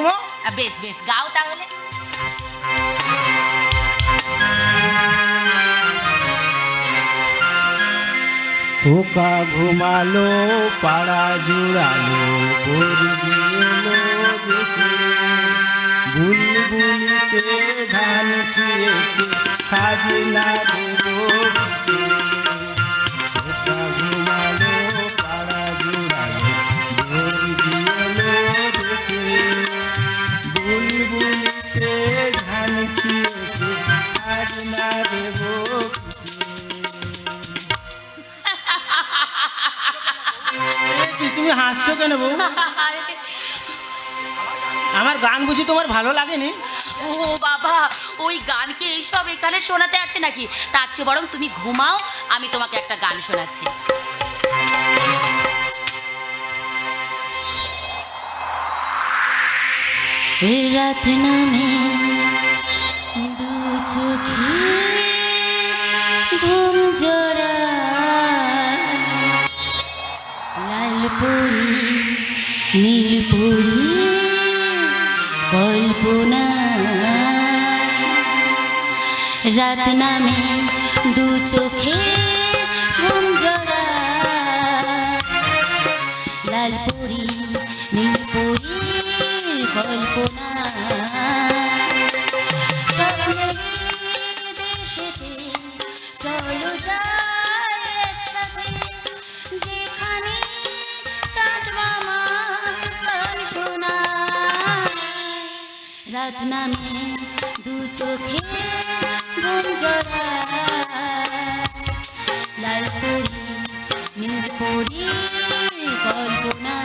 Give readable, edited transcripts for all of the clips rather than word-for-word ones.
শুনবো। বেশ বেশ গাও তাহলে। খোকা ঘুমালো পাড়া জুড়ালো বর্গি এলো দেশে, বুলবুলিতে ধান খেয়েছে খাজনা দেবো কিসে। খোকা ঘুমালো পাড়া জুড়ালো বর্গি এলো দেশে, বুলবুলিতে ধান খেয়েছে খাজনা দেবো কিসে। তুমি হাসছো কেন বউ? আমার গান বুঝি তোমার ভালো লাগেনি? ও বাবা, ওই গান কি এইসব এখানে শোনাতে আছে নাকি? তার চেয়ে বরং তুমি ঘুমাও, আমি তোমাকে একটা গান শোনাচ্ছি। রাত নামে দু চোখে ঘুম জোড়া, লাল পরি নীল পরি কল্পনা। রাত নামে দু চোখে ঘুম জোড়া, লাল পরি নীল পরি কল্পনা। স্বপ্নের দেশেতে চলো যাই একসাথে, যেখানে চাঁদ মামা গান শোনায়। রাত নামে দু চোখে ঘুম জোড়া, লাল পরি নীল পরি কল্পনা।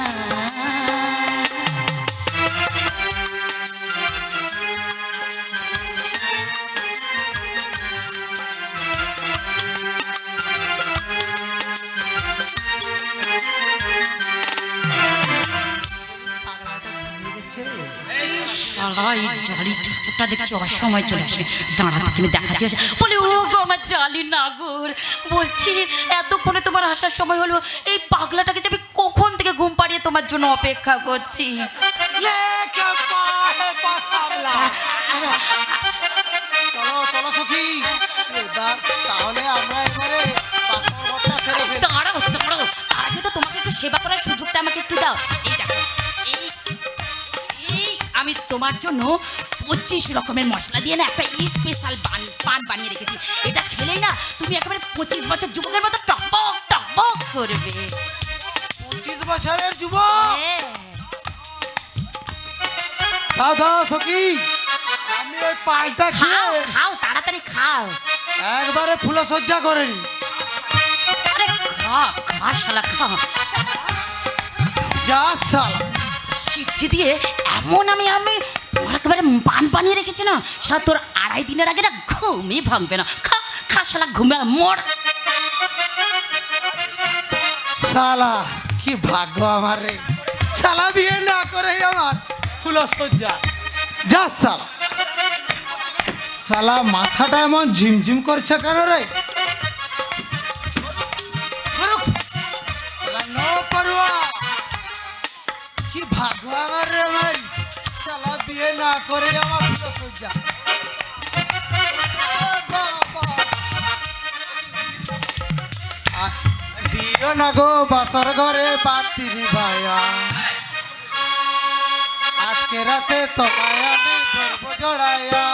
দেখছি আবার সময় চলে আসে, দাঁড়াতে কিনে দেখা যাচ্ছে বলে ও গো আমার জালি নাগর, বলছি এতক্ষণে তোমার আসার সময় হলো, এই পাগলাটাকে যে আমি কখন থেকে ঘুম পাড়িয়ে তোমার জন্য অপেক্ষা করছি। দাঁড়াও দাঁড়াও, আগে তো তোমাকে একটু সেবা করার সুযোগটা আমাকে একটু দাও। এই দেখো, এই আমি তোমার জন্য 25 রকমের মশলা দিয়ে না একটা স্পেশাল পান বানিয়ে রেখেছি। এটা খেলেই না তুমি একেবারে 25 বছর যুবকের মতো টকবক টকবক করবে। 25 বছরের যুবক? খাও খাও সখী, আমি ওই পানটা খাও খাও, তাড়াতাড়ি খাও, একবারে ফুলসজ্জা করে নি। আরে খা খা শালা খা। যা শালা সিদ্ধি দিয়ে এমন আমি তোমার একেবারে পান বানিয়ে রেখেছি না, শালা তোর 2.5 দিনের আগে না ঘুমই ভাঙবে না। খা খা শালা, ঘুমে মর। শালা কি ভাগ্য আমার রে, শালা বিয়ে না করে আমার ফুলসজ্জা। যা শালা, শালা মাথাটা এমন ঝিমঝিম করছে কেন রে? কি ভাগ্য আমার রে ভাই, শালা বিয়ে না করে আমার ফুলসজ্জা। দিও না গো বাসর ঘরে পাত্রী ভাইয়া, আজকে রাতে তোমায় আমি ধরবো জড়াইয়া।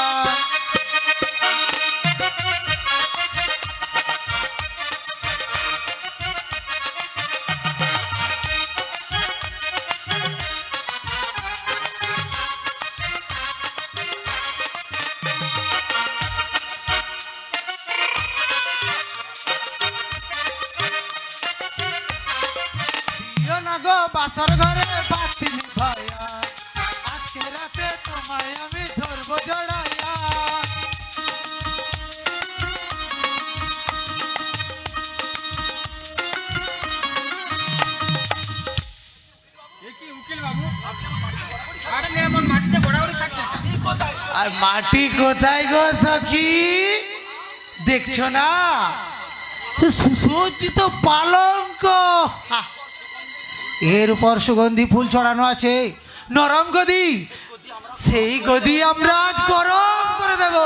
দিও না গো বাসর ঘরে পাত্রী ভাইয়া, আজকে রাতে তোমায় আমি ধরবো জড়াইয়া। আর মাটি কোথায় গো সখী, দেখছো না সুসজ্জিত পালঙ্ক, এর উপর সুগন্ধি ফুল ছড়ানো আছে, নরম গদি, সেই গদি আমরা আজ গরম করে দেব।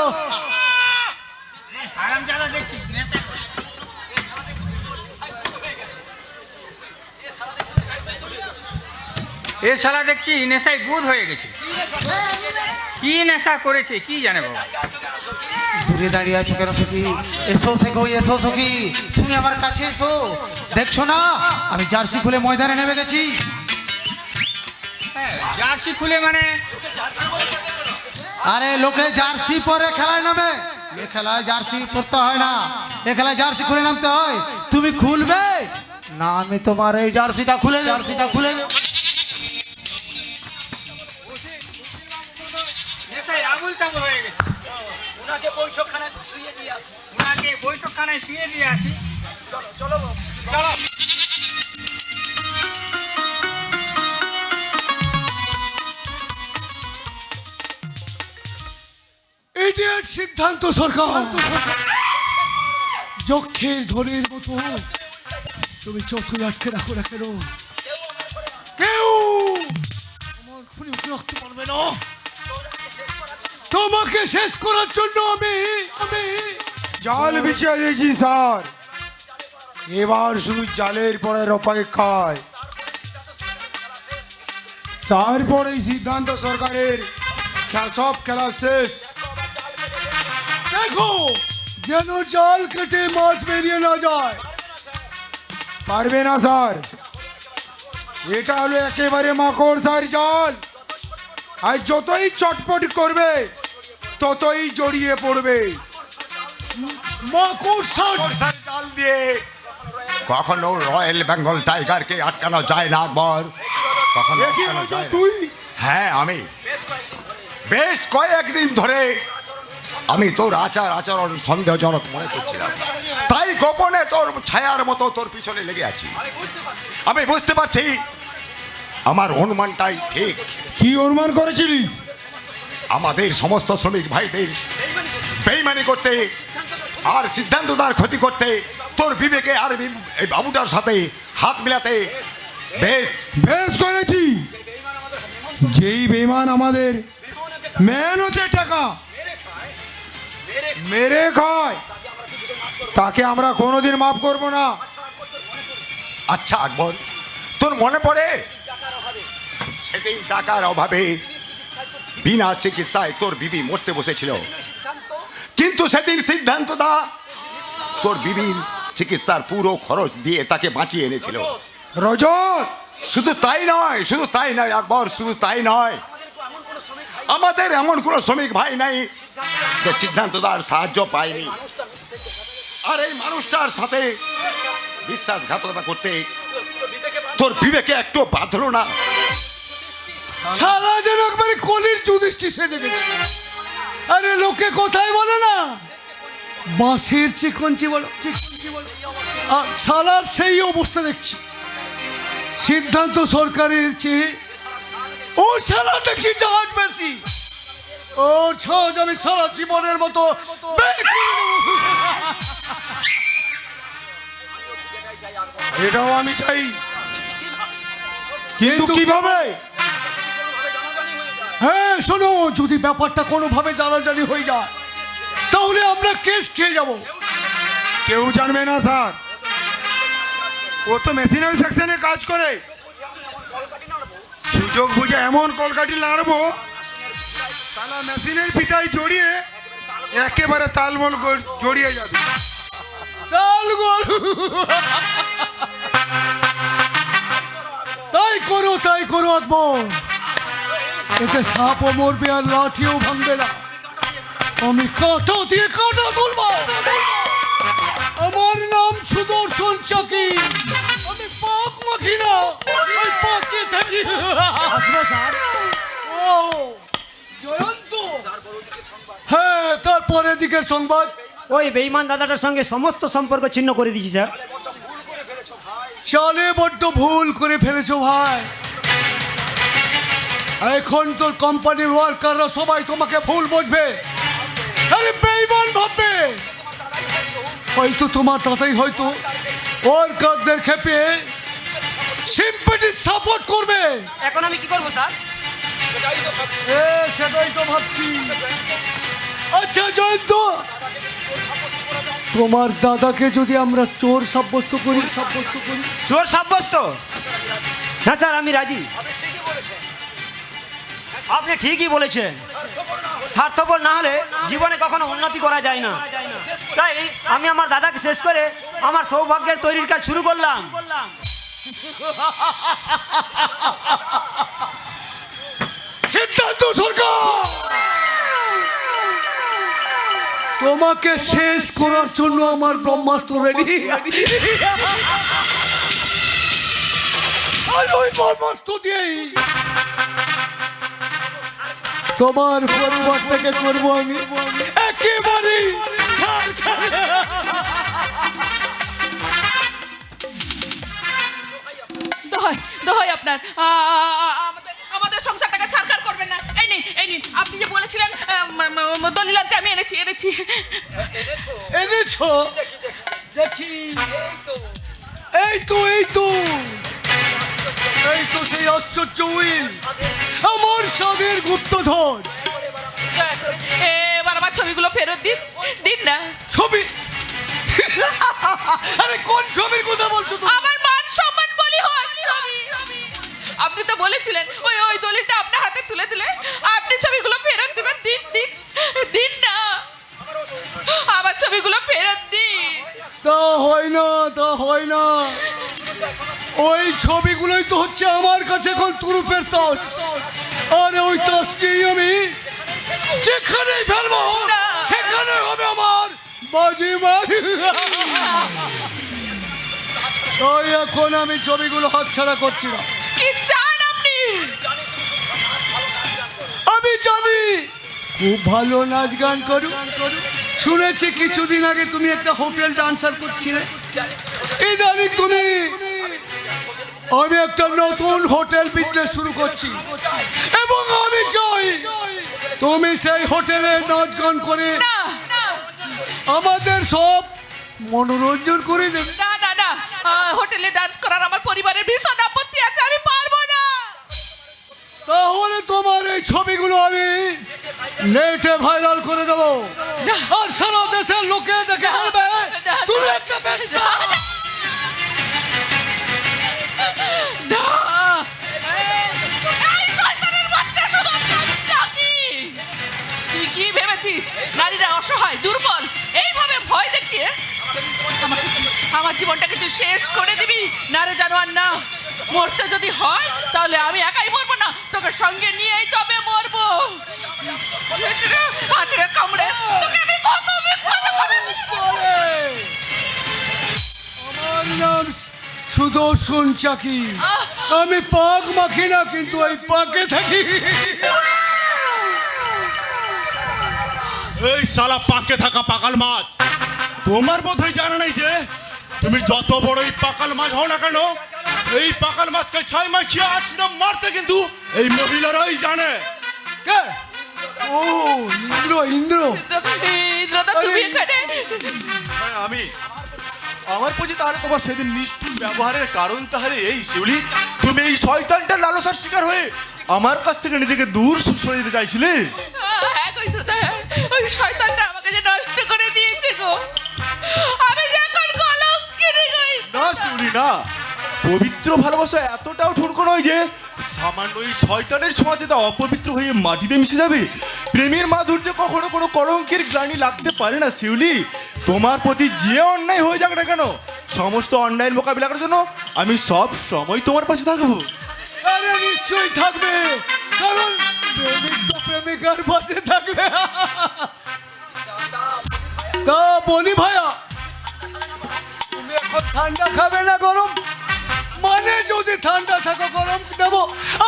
এ শালা দেখছি নেশায় বুধ হয়ে গেছে। কি নেশা করেছে কি জানে বাবা। দূরে দাঁড়িয়ে আছো কেন সখী? এসো সখী, এসো সখী, তুমি আমার কাছে এসো। দেখছো না আমি জার্সি খুলে ময়দানে নেমে গেছি। হ্যাঁ, জার্সি খুলে মানে আরে লোকে জার্সি পরে খেলায় নামে, এ খেলায় জার্সি পরতে হয় না, এ খেলায় জার্সি খুলে নামতে হয়। তুমি খুলবে না, আমি তোমার এই জার্সিটা খুলে দেব। নেশায় আবুল তাবুল হয়ে গেছে। ওনাকে বৈঠকখানায় শুয়ে দিয়ে আসি। চলো। ইডিয়েট সিদ্ধান্ত সরকার, যক্ষের ধনের মতো তুমি চোখে আটকে রাখো না কেন? কেউ আমার খুনি রাখতে পারবে না। তোমাকে শেষ করার জন্য আমি জাল বিছিয়ে দিয়েছি স্যার, এবার শুধু জালের পরের অপেক্ষায়। তারপরে সিদ্ধান্ত সরকারের সব খেলা শেষ। দেখো যেন জাল কেটে মাছ বেরিয়ে না যায়। পারবে না স্যার, এটা হলো একেবারে মাকড়সার জাল, আর যতই চটপট করবে ততই জড়িয়ে পড়বে। মাকড়সার জাল দিয়ে কখনো রয়্যাল বেঙ্গল টাইগারকে আটকানো যায় না আকবর, কখনো এ কি আটকানো বলছো যায় না। তুই? হ্যাঁ, আমি বেশ কয়েকদিন ধরে আমি তোর আচরণ সন্দেহজনক মনে করছিলাম, তাই গোপনে তোর ছায়ার মতো তোর পিছনে লেগে আছি। আমি বুঝতে পারছি আমার অনুমানটাই ঠিক। কি অনুমান করেছিলিস? আমাদের সমস্ত শ্রমিক ভাইদের বেইমানি করতে আর সিদ্ধান্ত তার ক্ষতি করতে তোর বিবেকে আর এই বাবুটার সাথে হাত মিলাতে বেশ বেশ করেছি। যেই বেঈমান আমাদের মেহনতে টাকা মেরে খায় তাকে আমরা কোনোদিন মাফ করব না। আচ্ছা আকবর, তোর মনে পড়ে সেদিন টাকার অভাবে বিনা চিকিৎসায় তোর বিবি মরতে বসেছিল, কিন্তু সেদিন সিদ্ধান্ত দা তোর বিবির চিকিৎসার পুরো খরচ দিয়ে তাকে বাঁচিয়ে এনেছিল। রজত, শুধু তাই নয় আকবর, শুধু তাই নয়, আমাদের এমন কোনো শ্রমিক ভাই নাই যে সিদ্ধান্তদার সাহায্য পায়নি। আর এই মানুষটার সাথে বিশ্বাসঘাতকতা করতে তোর বিবেকে একটু বাঁধলো না? সারা যেন একবারে কলির যুধিষ্ঠি সেজে গেছে। আরে লোকে কোথায় বলে না, বাঁশের চিকঞ্চি বলো। আর সালার সেই অবস্থা দেখছি। সিদ্ধান্ত সরকারের চেয়ে ও সালা দেখছি জাহাজ বেশি। ওর ছাজ আমি সারা জীবনের মতো বের করে দেবো। এটাও আমি চাই, কিন্তু কিভাবে? হ্যাঁ শোনো, যদি ব্যাপারটা কোনোভাবে জানাজানি হয়ে যায় তাহলে আমরা কেস খেয়ে যাব। কেউ জানবে না স্যার, ও তো মেশিনারি সেকশনে কাজ করে। সুযোগ বুঝে এমন কলকাঠি লাড়বো তাহলে মেশিনের পিঠায় জড়িয়ে একেবারে তালমল জড়িয়ে যাবে। তাই করো আকবর, এতে সাপও মরবে আর লাঠিও ভাঙবে না। আমি কাঁটা দিয়ে কাঁটা তুলব। আমার নাম সুদর্শন চাকি, আমি পাক মাখি না, আমি পাকে থাকি। ও জয়ন্ত, হ্যাঁ তারপর এদিকের সংবাদ। ওই বেঈমান দাদাটার সঙ্গে সমস্ত সম্পর্ক ছিন্ন করে দিয়েছি স্যার। চালে বড্ড ভুল করে ফেলেছো ভাই। এখন তোর কোম্পানির ওয়ার্কাররা সবাই তোমাকে ভুল বুঝবে, আরে বেঈমান ভাববে। হয়তো তোমার দাদাই হয়তো ওয়ার্কারদের খেপে সিম্পেটি সাপোর্ট করবে। এখন আমি কি করবো স্যার? সেটাই তো ভাবছি। আচ্ছা জয়ন্ত, তোমার দাদাকে যদি আমরা চোর সাব্যস্ত করি, চোর সাব্যস্ত? হ্যাঁ স্যার, আমি রাজি। আপনি ঠিকই বলেছেন, স্বার্থপর না হলে জীবনে কখনো উন্নতি করা যায় না। তাই আমি আমার দাদাকে শেষ করে আমার সৌভাগ্যের তৈরির কাজ শুরু করলাম। সিদ্ধান্ত সরকার, তোমাকে শেষ করার জন্য আমার ব্রহ্মাস্ত্র রেডি। আর ওই ব্রহ্মাস্ত্র দিয়েই তোমার পরিবারটাকে করবো আমি একেবারে দোহাই আপনার আমাদের সংসারটাকে ছাড়খাড় করবেন না। এই নিন আপনি যে বলেছিলেন দলিল আনতে, আমি এনেছি। এনেছো? দেখি, এই তো সেই আশ্চর্য উইল, আমার স্বাদের গুপ্তধন। এবার আমার ছবিগুলো ফেরত দিন না। ছবি? আরে কোন ছবির কথা বলছো তুমি? আমার মান সম্মান বলি হোক ছবি। আপনি তো বলেছিলেন ওই দলিলটা আপনার হাতে তুলে দিলে আপনি ছবিগুলো ফেরত দিবেন। দিন না, আমার ছবিগুলো ফেরত দিন। তা হয় না। ওই ছবিগুলোই তো হচ্ছে আমার কাছে এখন তুরুপের তাস। আরে ওই তাস নিয়েই আমি যেখানেই ফেলবো সেখানে হবে আমার বাজি। তাই এখন আমি ছবিগুলো হাতছাড়া করছি না। কি চান আপনি? আমি জানি খুব ভালো নাচ গান করো। শুনেছি কিছুদিন আগে তুমি একটা হোটেল ডান্সার করছিলে। ইদানিং আমি একটা নতুন হোটেল বিজনেস শুরু করছি এবং আমি চাই তুমি সেই হোটেলে নাচ গান করে আমাদের সব মনোরঞ্জন করে দেবে। না, হোটেলে ডান্স করার আমার পরিবারের ভীষণ আপত্তি আছে, আমি পারবো না। তাহলে তোমার এই ছবিগুলো আমি নেটে ভাইরাল করে দেবো, আর সারা দেশের লোকে দেখে বলবে তুমি একটা বেশ্যা। এই শয়তানের বাচ্চা শুধু চাকি। তুই কি ভেবেছিস নারীরা অসহায়, দুর্বল, এইভাবে ভয় দেখিয়ে আমার জীবনটাকে তুই শেষ করে দিবি? না রে জানোয়ার, না। মরতে যদি হয় তাহলে আমি একাই মরবো না, তোকে সঙ্গে নিয়েই তবে মরবো। কামড়ে তোকে আমি কত বিখ্যাত করে। আমার নাম সুদর্শন চাকি। আমি পাক মাখি না, কিন্তু ওই পাকে থাকি। এই শালা পাকে থাকা পাকাল মাছ, তোমার বোধহয় জানা নাই যে তুমি যত বড়ই পাকাল মাছ হও না কেন, এই পাকাল মাছকে 6 মাখিয়ে 8 নম্বর মারতে কিন্তু এই মহিলারাই জানে। কে? ও ইন্দ্র। দাদা তুমি এখানে? হ্যাঁ আমি। আমার প্রতি তাহলে তোমার সেদিন নিষ্ঠুর ব্যবহারের কারণ তাহলে এই শিউলি, তুমি এই শয়তানটার লালসার শিকার হয়ে আমার কাছ থেকে নিজেকে দূর সরিয়ে দিতে চাইছিলে। হ্যাঁ কই দাদা, ওই শয়তানটা আমাকে যে নষ্ট করে দিয়েছে গো। আমি যে এখন কলঙ্কিনী গই। না শিউলি না, পবিত্র ভালোবাসা এতটাও ঠুনকো নয় যে সামান্য ওই শয়তানের ছোঁয়াতে তা অপবিত্র হয়ে মাটিতে মিশে যাবে। প্রেমের মাধুর্য কখনো কোনো কলঙ্কের গ্লানি লাগতে পারে না শিউলি। তোমার প্রতি যে অন্যায় হয়ে যাক না কেন, সমস্ত অন্যায়ের মোকাবিলা করার জন্য আমি সব সময় তোমার পাশে থাকবো। আরে নিশ্চয়ই থাকবে, কারণ প্রেমিক তো প্রেমিকার পাশে থাকবে। তা বলি ভাইয়া, তুমি এখন ঠান্ডা খাবে না গরম? মানে যদি ঠান্ডা থাকো গরম দেবো,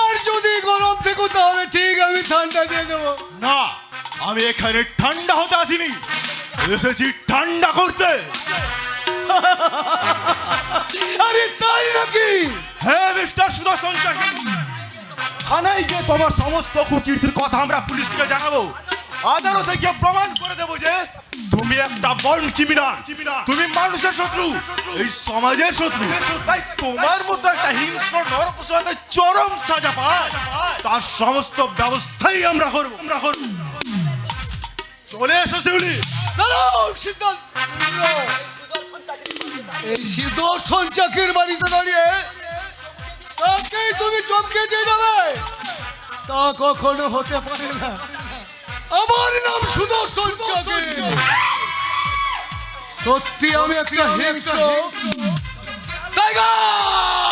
আর যদি গরম থেকো তাহলে ঠিক আমি ঠান্ডা দিয়ে দেবো। না, আমি এখানে ঠান্ডা হতে আসিনি, এসেছি ঠান্ডা করতে। আরে তাই নাকি? হ্যাঁ মিস্টার সুদর্শন চাকি, থানায় গিয়ে তোমার সমস্ত কুকীর্তির কথা আমরা পুলিশকে জানাবো। আদালতে গিয়ে প্রমাণ করে দেবো যে তুমি একটা বন্ড ক্রিমিনাল, তুমি মানুষের শত্রু, এই সমাজের শত্রু। তাই তোমার মতো একটা হিংস্র নরপশুতে চরম সাজা পায়, তার সমস্ত ব্যবস্থাই আমরা করব। চলে এসো শিউলি। দাঁড়াও, সিদ্ধান্ত নিও। এই সুদর্শন চাকির বাড়িতে দাঁড়িয়ে তাকেই তুমি চমকে দিয়ে যাবে, তা কখনো হতে পারে না। আমার নাম সুদর্শন চাকি। সত্যি আমি একটা হিংস্র টাইগার।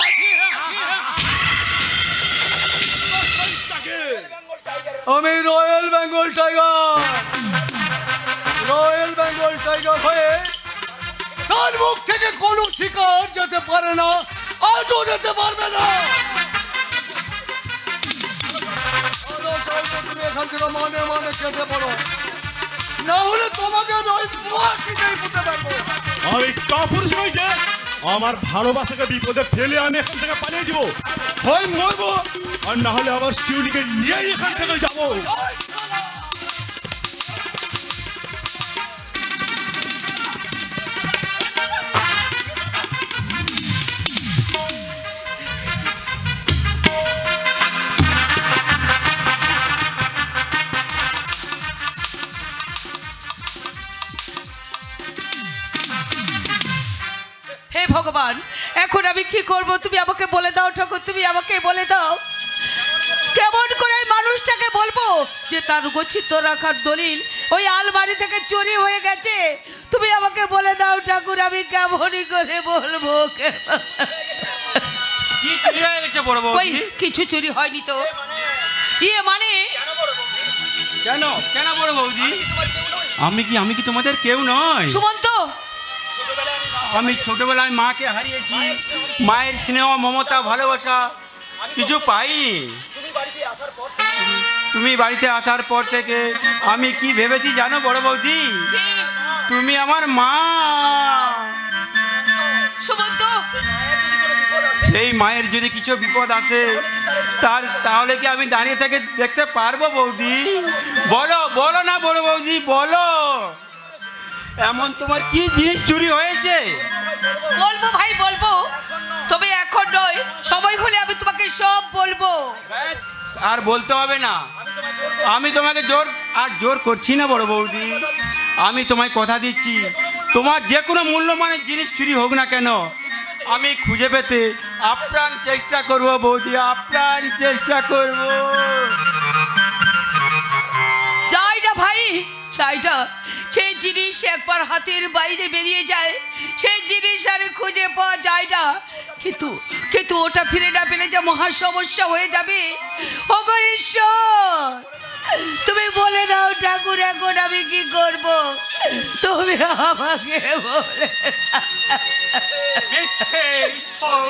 আমি royal Bengal tiger. Royal Bengal tiger হয়ে তার মুখ থেকে কোনো শিকার যেতে পারে না, আজও যেতে পারবে না। তুমি এখান থেকে মানে খেতে পারো, না হলে তোমাকে আমি ওই ফাঁসিতেই পুঁতে পারবো। আমি কাপুরুষ নই যে আমার ভালোবাসাকে বিপদে ফেলে আমি এখান থেকে পালিয়ে দিব। হয় মরবো, আর না হলে আবার শিউলিকে নিয়েই এখান থেকে যাবো। হে ভগবান, এখন আমি কি করব? তুমি আমাকে বলে দাও ঠাকুর, তুমি আমাকে বলে দাও। কেমন করে এই মানুষটাকে বলবো যে তার গচ্ছিত রাখার দলিল ওই আলমারি থেকে চুরি হয়ে গেছে? তুমি আমাকে বলে দাও ঠাকুর, আমি কেমনই করে বলবো? কি চুরি হয়ে গেছে বড় বউ? কই কিছু চুরি হয়নি তো। ইয়ে মানে কেন কেন বড় বৌদি? আমি কি তোমাদের কেউ নয়? সুমন্ত, আমি ছোটবেলায় মাকে হারিয়েছি, মায়ের স্নেহ মমতা ভালোবাসা কিছু পাইনি। তুমি বাড়িতে আসার পর থেকে আমি কি ভেবেছি জানো বড় বৌদি? তুমি আমার মা। সুমন্ত, সেই মায়ের যদি কিছু বিপদ আসে তাহলে কি আমি দাঁড়িয়ে থেকে দেখতে পারবো বৌদি? বলো বলো না বড় বৌদি, বলো এমন তোমার কি জিনিস চুরি হয়েছে? বলবো ভাই বলবো, তবে এখন নয়, সময় হলে আমি তোমাকে সব বলবো। ব্যাস, আর বলতে হবে না। আমি তোমাকে জোর করছি না বড় বৌদি। আমি তোমায় কথা দিচ্ছি, তোমার যে কোনো মূল্যমানের জিনিস চুরি হোক না কেন আমি খুঁজে পেতে আপ্রাণ চেষ্টা করব বৌদি, আপ্রাণ চেষ্টা করব। যাই না ভাই, চাই না সেই জিনিস একবার হাতের বাইরে বেরিয়ে যায়, সেই জিনিস আর খুঁজে পাওয়া যায় না। কিন্তু ওটা ফিরে না পেলে যে মহা সমস্যা হয়ে যাবে। ওগো ঈশ্বর, তুমি বলে দাও ঠাকুর, এখন আমি কি করব? তুমি আমাকে বলে মিথ্যে ঈশ্বর,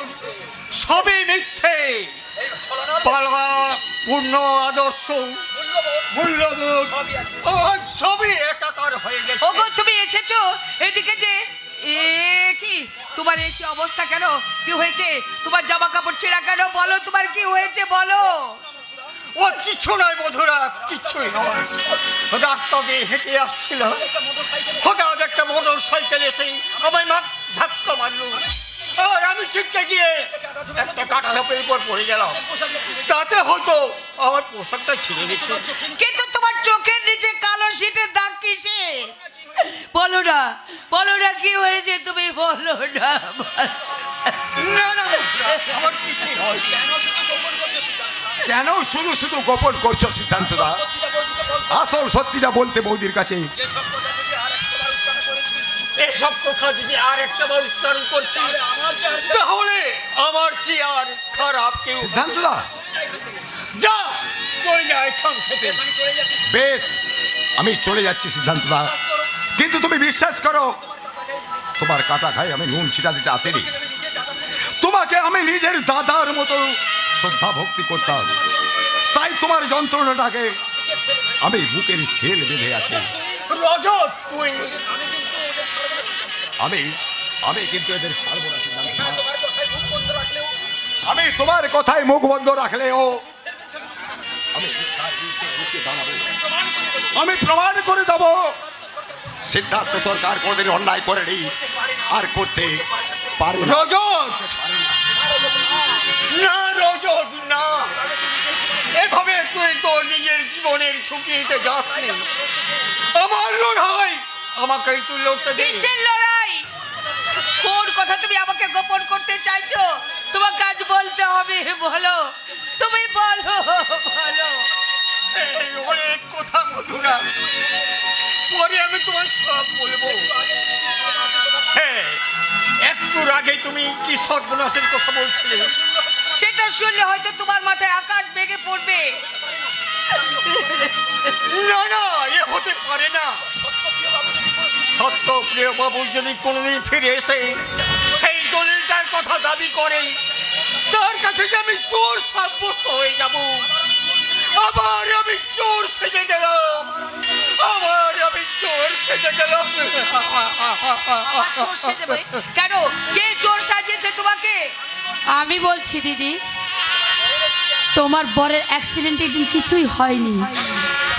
সবই মিথ্যে। পালা পূর্ণ আদর্শ মূল্যবোধ আজ সবই একাকার হয়ে গেছে। ওগো তুমি এসেছো এদিকে যে, এ কি তোমার এই কি অবস্থা? কেন কি হয়েছে? তোমার জামা কাপড় ছেঁড়া কেন? বলো তোমার কি হয়েছে বলো। ও কিছু নয় বধুরা, কিছুই নয়। রাস্তা দিয়ে হেঁটে আসছিল, হঠাৎ একটা মোটর সাইকেল এসে আমায় ধাক্কা মারলো, আর আমি ছিটকে গিয়ে একটা কাটা ধাপের উপর পড়ে গেলাম। তাতে হতো আমার পোশাকটা ছিঁড়ে গেছে। কিন্তু তোমার চোখের নিচে কালো শীটের দাগ কিসে? বলো না, বলো না কি হয়েছে, তুমি বলো না। না না বধুরা, আমার কিছুই হয়। কেন শুধু শুধু গোপন করছো সিদ্ধান্তদা? আসল সত্যিটা বলতে বৌদির কাছে। এসব কথা যদি আর একটা বার উচ্চারণ করছি তাহলে আমার চেয়ে আর খারাপ কেউ। সিদ্ধান্তদা যা, চলে যা এখান থেকে। বেশ, আমি চলে যাচ্ছি সিদ্ধান্তদা, কিন্তু তুমি বিশ্বাস করো তোমার কাটা খাই আমি নুন ছিটা দিতে আসিনি। তোমাকে আমি নিজের দাদার মতো শ্রদ্ধা ভক্তি করতাম, তাই তোমার যন্ত্রণাটাকে আমি বুকের ছেল বেঁধে আছি। রজত তুই, আমি কিন্তু এদের ছাড়বো না সিদ্ধান্তদা। আমি তোমার কথায় মুখ বন্ধ রাখলেও আমি প্রমাণ করে দেব সিদ্ধার্থ সরকার কোনোদিন অন্যায় করেনি আর করতে পারে না। রজত না, রজত না, এভাবে তুই তোর নিজের জীবনের ঝুঁকি নিতে যাসনি। আমার লড়াই, আমাকেই তুই লড়তে দে। কিসের লড়াই? কোন কথা তুমি আমাকে গোপন করতে চাইছো? তোমাকে আজ বলতে হবে, বলো, তুমি বলো, বলো। এই অনেক কথা মধুরা, পরে আমি তোমার সব বলবো। হ্যাঁ, একটু আগে তুমি কি সর্বনাশের কথা বলছিলে? সেটা শুনলে হয়তো তোমার মাথায় আকাশ ভেঙে পড়বে। না না, এ হতে পারে না। সত্য প্রিয় বাবু যদি কোনোদিন ফিরে এসে সেই দলিলটার কথা দাবি করে, তার কাছে যে আমি চোর সাব্যস্ত হয়ে যাব। আবার আমি চোর সেজে গেলাম, আবার আমি চোর সেজে গেলাম। আবার চোর সেজে? কেন? কে চোর সাজিয়েছে তোমাকে? আমি বলছি দিদি, তোমার বরের অ্যাক্সিডেন্ট কিছুই হয়নি,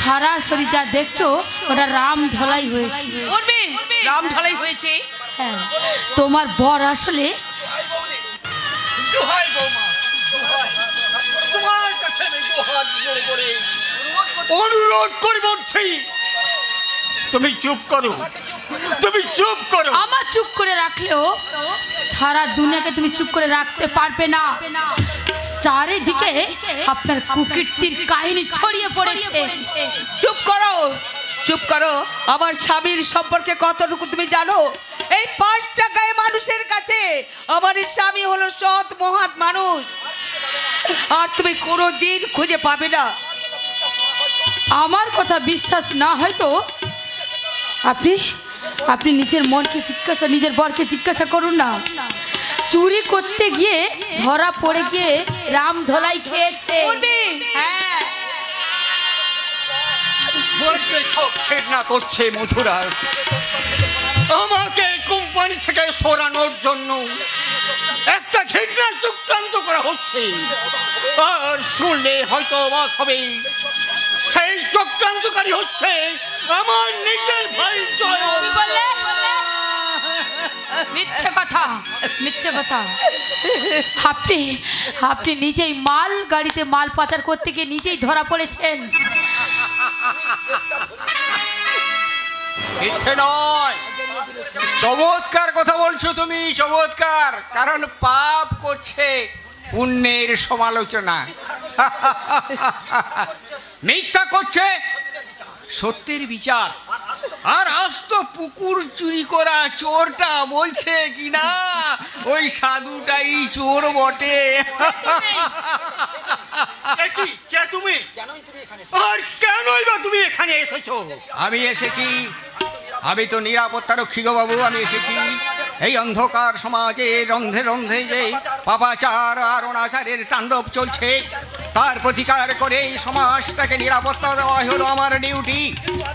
সরাসরি যা দেখছো ওটা রাম ধলাই হয়েছে। উর্মি, রাম ঢালাই হয়েছে? হ্যাঁ, তোমার বর আসলে দোহাই বৌমা, দোহাই, তোমার কাছে আমি দুহাত জোড় করে অনুরোধ করি বলছি, তুমি চুপ করো, তুমি চুপ করো। আমার চুপ করে রাখলেও সারা দুনিয়াকে তুমি চুপ করে রাখতে পারবে না। চারিদিকে আপনার কুকীর্তির কাহিনী ছড়িয়ে পড়েছে। চুপ করো, চুপ করো। আমার স্বামীর সম্পর্কে কতটুকু তুমি জানো? এই 5 টাকায় মানুষের কাছে আমার এই স্বামী হলো সৎ মহৎ মানুষ, আর তুমি কোনোদিন খুঁজে পাবে না। আমার কথা বিশ্বাস না হয় তো আপনি নিজের নিজের বরকে জিজ্ঞাসা করুন না। চুরি করতে গিয়ে ধরা পড়ে গিয়ে রাম ধলাই খেয়েছে। হ্যাঁ, ঘৃণা করছে মধুরা, আমাকে কোম্পানি থেকে সরানোর জন্য একটা ঘৃণা চক্রান্ত করা হচ্ছে। আর শুনলে হয়তো অবাক হবে, সেই চক্রান্তকারী হচ্ছে আমার নিজের ভাই জয়। কি বললে? মিথ্যে কথা, মিথ্যে কথা। আপনি নিজেই মাল গাড়িতে মাল পাচার করতে গিয়ে নিজেই ধরা পড়েছেন। মিথ্যে নয়, চমৎকার কথা বলছো তুমি, চমৎকার। কারণ পাপ করছে পুণ্যের সমালোচনা, মিথ্যা করছে সত্যের বিচার। আর আস্ত পুকুর চুরি করা চোরটা বলছে কিনা ওই সাধুটাই চোর বটে। তুমি আর কেনই বা তুমি এখানে এসেছো? আমি এসেছি, আমি তো নিরাপত্তারক্ষী গো বাবু। আমি এসেছি এই অন্ধকার সমাজে রন্ধে রন্ধে যে পাপাচার আর অনাচারের তাণ্ডব চলছে তার প্রতিকার করে এই সমাজটাকে নিরাপত্তা দেওয়া হলো আমার ডিউটি।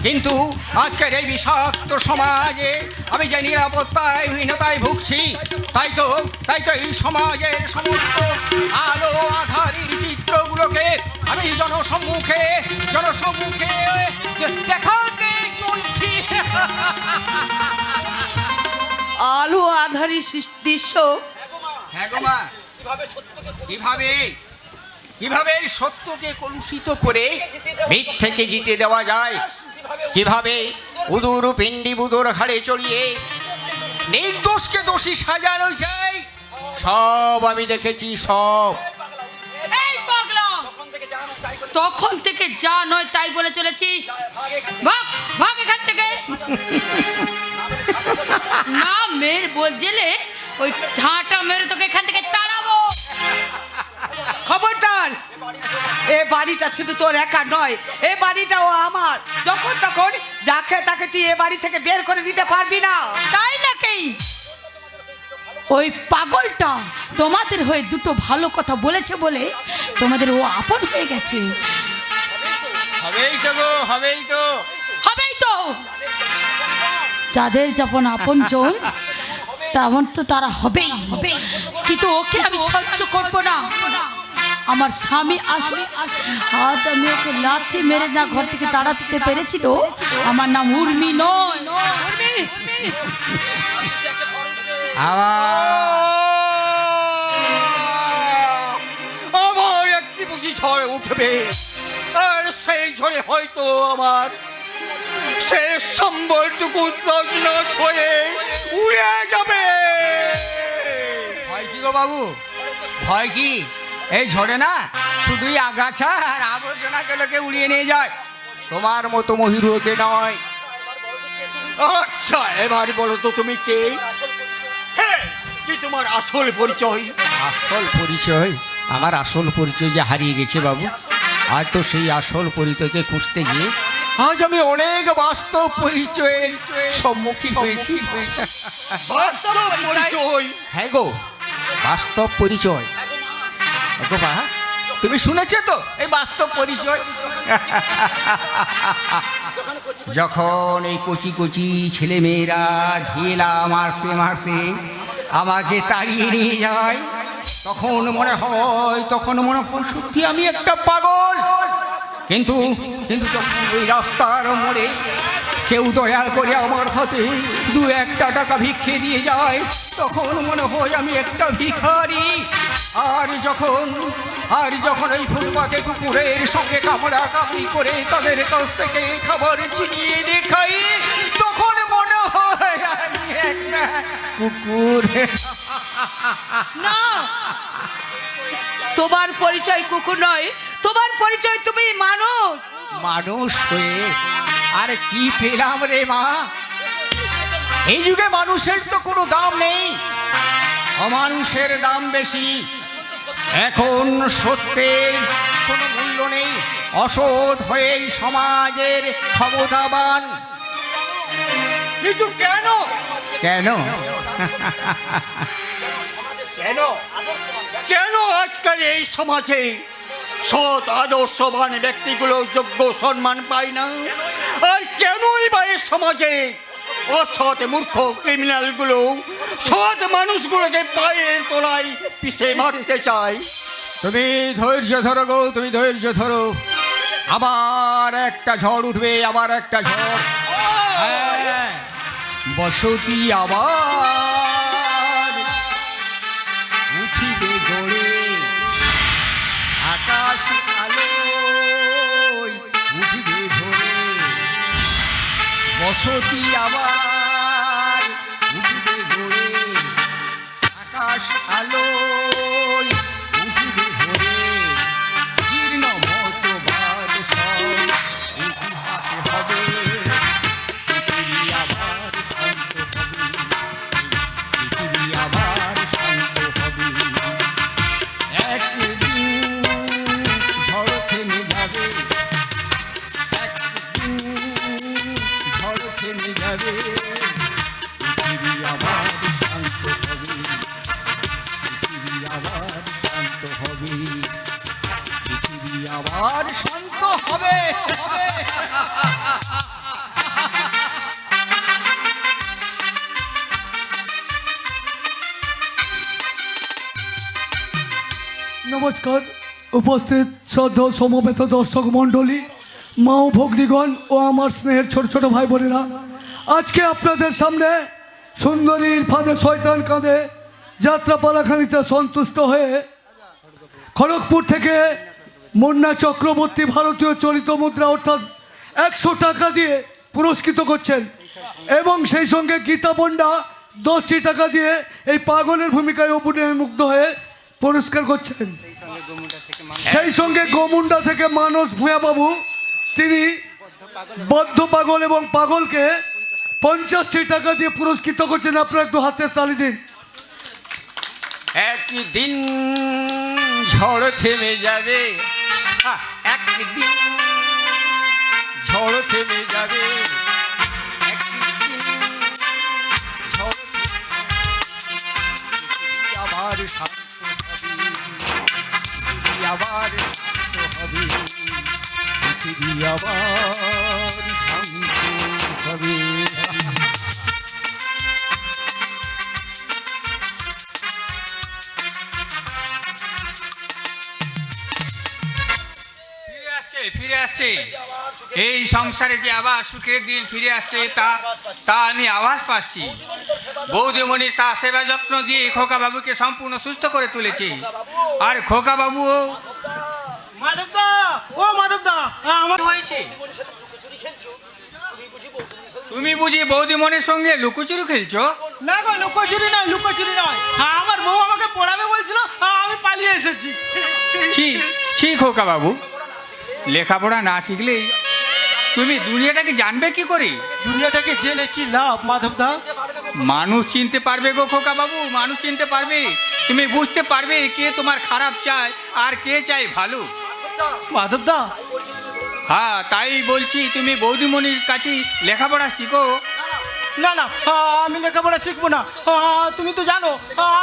কিন্তু আজকের এই বিষাক্ত সমাজে আমি যে নিরাপত্তায় হীনতায় ভুগছি, তাই তো এই সমাজের সমস্ত আলো আধারের চিত্রগুলোকে আমি জনসম্মুখে দেখাতে চলছি। আলো আধারি দৃশ্য। হ্যাঁ গো মা, কিভাবে এই সত্যকে কলুষিত করে মিথ্যেকে জিতে দেওয়া যায়, কিভাবে উদুর পিণ্ডি বুদুর ঘাড়ে চড়িয়ে নির্দোষকে দোষী সাজানো যায়, সব আমি দেখেছি, সব। এই পাগলা, তখন থেকে যা নয় তাই বলে চলেছিস। ভাগ ভাগ এখান থেকে। না মেরে বলছিলে ওই ঝাঁটা মেরে তোকে এখান থেকে তাড়াবো। খবরদার, এ বাড়িটা শুধু তোর একা নয়, এ বাড়িটাও আমার। যখন তখন যাকে তাকে তুই এ বাড়ি থেকে বের করে দিতে পারবি না। তাই নাকি? ওই পাগলটা তোমাদের হয়ে দুটো ভালো কথা বলেছে বলে তোমাদের ও আপন হয়ে গেছে। হবেই তো গো, হবেই তো। হবেই তো। যাদের যেমন আপন জন তেমন তো তারা হবেই। কিন্তু ওকে আমি সহ্য করবো না। আমার স্বামী আসবে। আজ আমি ওকে লাথি মেরে না ঘর থেকে তাড়াতে পেরেছি তো আমার নাম উর্মি নয়। আমার একটি বুঝি ঝড় উঠবে, আর সেই ঝড়ে হয়তো আমার শেষ সম্বলটুকু তছনছ হয়ে উড়ে যাবে। ভয় কি গো বাবু, ভয় কি? এই ঝড়ে না শুধুই আগাছা আর আবর্জনাগুলোকে উড়িয়ে নিয়ে যায়, তোমার মতো মহিরুকে নয়। আচ্ছা, এবার বলো তো তুমি কে? হ্যাঁ, কি তোমার আসল পরিচয়? আসল পরিচয়? আমার আসল পরিচয় যে হারিয়ে গেছে বাবু। আজ তো সেই আসল পরিচয়কে খুঁজতে গিয়ে আজ আমি অনেক বাস্তব পরিচয়ের সম্মুখীন হয়েছি। বাস্তব পরিচয়? হ্যাঁ গো, বাস্তব পরিচয়। গো বা, তুমি শুনেছো তো এই বাস্তব পরিচয়? যখন এই কচি কচি ছেলে মেয়েরা ঢেলা মারতে মারতে আমাকে তাড়িয়ে নিয়ে যায়, তখন মনে হয় সত্যি আমি একটা পাগল। কিন্তু কিন্তু যখন ওই রাস্তার মোড়ে কেউ দয়া করে আমার হাতে 2-1 টাকা ভিক্ষে দিয়ে যায়, তখন মনে হয় আমি একটা ভিখারি। আর যখন ওই ফুটপাতে কুকুরের সঙ্গে কামড়াকামড়ি করে তাদের কাছ থেকে খাবার ছিনিয়ে দেখাই, তখন মনে হয় আমি একটা কুকুর। না, তোমার পরিচয় কুকুর নয়, তোমার পরিচয় তুমি মানুষ। মানুষ হয়ে আর কি পেলাম রে মা? এই যুগে মানুষের তো কোনো দাম নেই, অমানুষের দাম বেশি। এখন সত্যের কোনো মূল্য নেই, অসৎ হয়ে সমাজের ক্ষমতাবান। কিন্তু কেন? কেন? কেন কেন আজকাল এই সমাজে সৎ আদর্শবান ব্যক্তিগুলো যোগ্য সম্মান পায় না? আর কেনই বা এই সমাজে অসৎ মূর্খ ক্রিমিনালগুলো সৎ মানুষগুলোকে পায়ের তলায় পিষে মারতে চায়? তুমি ধৈর্য ধরো গো, তুমি ধৈর্য ধরো। আবার একটা ঝড় উঠবে, আবার একটা ঝড়। হ্যাঁ, বসতি আবার উঠিবে গড়ে, আকাশ আলোয় উঠিবে ভোরে। বসতি আবার উঠিবে গড়ে, আকাশ আলোয় উঠিবে ভোরে। জীর্ণ মতবাদ সব ইতিহাসে হবে, পৃথিবী আবার শান্ত হবে, পৃথিবী আবার শান্ত হবে। একদিন ঝড় থেমে যাবে, একদিন ঝড় থেমে যাবে, পৃথিবী আবার শান্ত হবে, পৃথিবী আবার শান্ত হবে, পৃথিবী আবার শান্ত হবে। নমস্কার, উপস্থিত শ্রদ্ধা সমবেত দর্শক মণ্ডলী, মা ও ভগ্নীগণ ও আমার স্নেহের ছোট ছোট ভাই বোনেরা, আজকে আপনাদের সামনে সুন্দরীর ফাঁদে শয়তান কাঁদে যাত্রাপালাখানিতে সন্তুষ্ট হয়ে খড়গপুর থেকে মুন্না চক্রবর্তী ভারতীয় চলিত মুদ্রা অর্থাৎ 100 টাকা দিয়ে পুরস্কৃত করছেন, এবং সেই সঙ্গে গীতা পণ্ডা 10টি টাকা দিয়ে এই পাগলের ভূমিকায় অভিনয়মুগ্ধ হয়ে পুরস্কার করছেন। সেই সঙ্গে গোমুন্ডা থেকে মানস ভূয়া বাবু, তিনি বদ্ধ পাগল এবং পাগলকে 50টি টাকা দিয়ে পুরস্কৃত করছেন। আপনারা একটু হাতের তালি দিন। একদিন ঝড় থেমে যাবে, একদিন ঝড় থেমে যাবে, একদিন ঝড় আবার শান্ত হবে, পৃথিবী আবার শান্ত হবে, পৃথিবী আবার শান্ত হবে। ফিরে আসছে, এই সংসারে যে আবার সুখের দিন ফিরে আসছে তা তা আমি আভাস পাচ্ছি। বৌদিমণি তা সেবা যত্ন দিয়ে খোকা বাবুকে সম্পূর্ণ সুস্থ করে তুলেছে। আর খোকা বাবুও মাধবদা, ও মাধবদা, আমার হয়েছে। তুমি বুঝি বৌদিমণির সঙ্গে লুকোচুরি খেলছো? না গো, লুকোচুরি নয়, লুকোচুরি নয়। হ্যাঁ, আমার বউ আমাকে পড়াবে বলছিল, আমি পালিয়ে এসেছি। ছি খোকা বাবু, লেখাপড়া না শিখলেই তুমি দুনিয়াটাকে জানবে কি করে? দুনিয়াটাকে জেনে কি লাভ মাধবদা? মানুষ চিনতে পারবে গো খোকা বাবু, মানুষ চিনতে পারবে। তুমি বুঝতে পারবে কে তোমার খারাপ চায় আর কে চায় ভালো। মাধবদা, হ্যাঁ, তাই বলছি তুমি বৌদিমণির কাছে লেখাপড়া শিখো। না না, আমি লেখাপড়া শিখবো না। তুমি তো জানো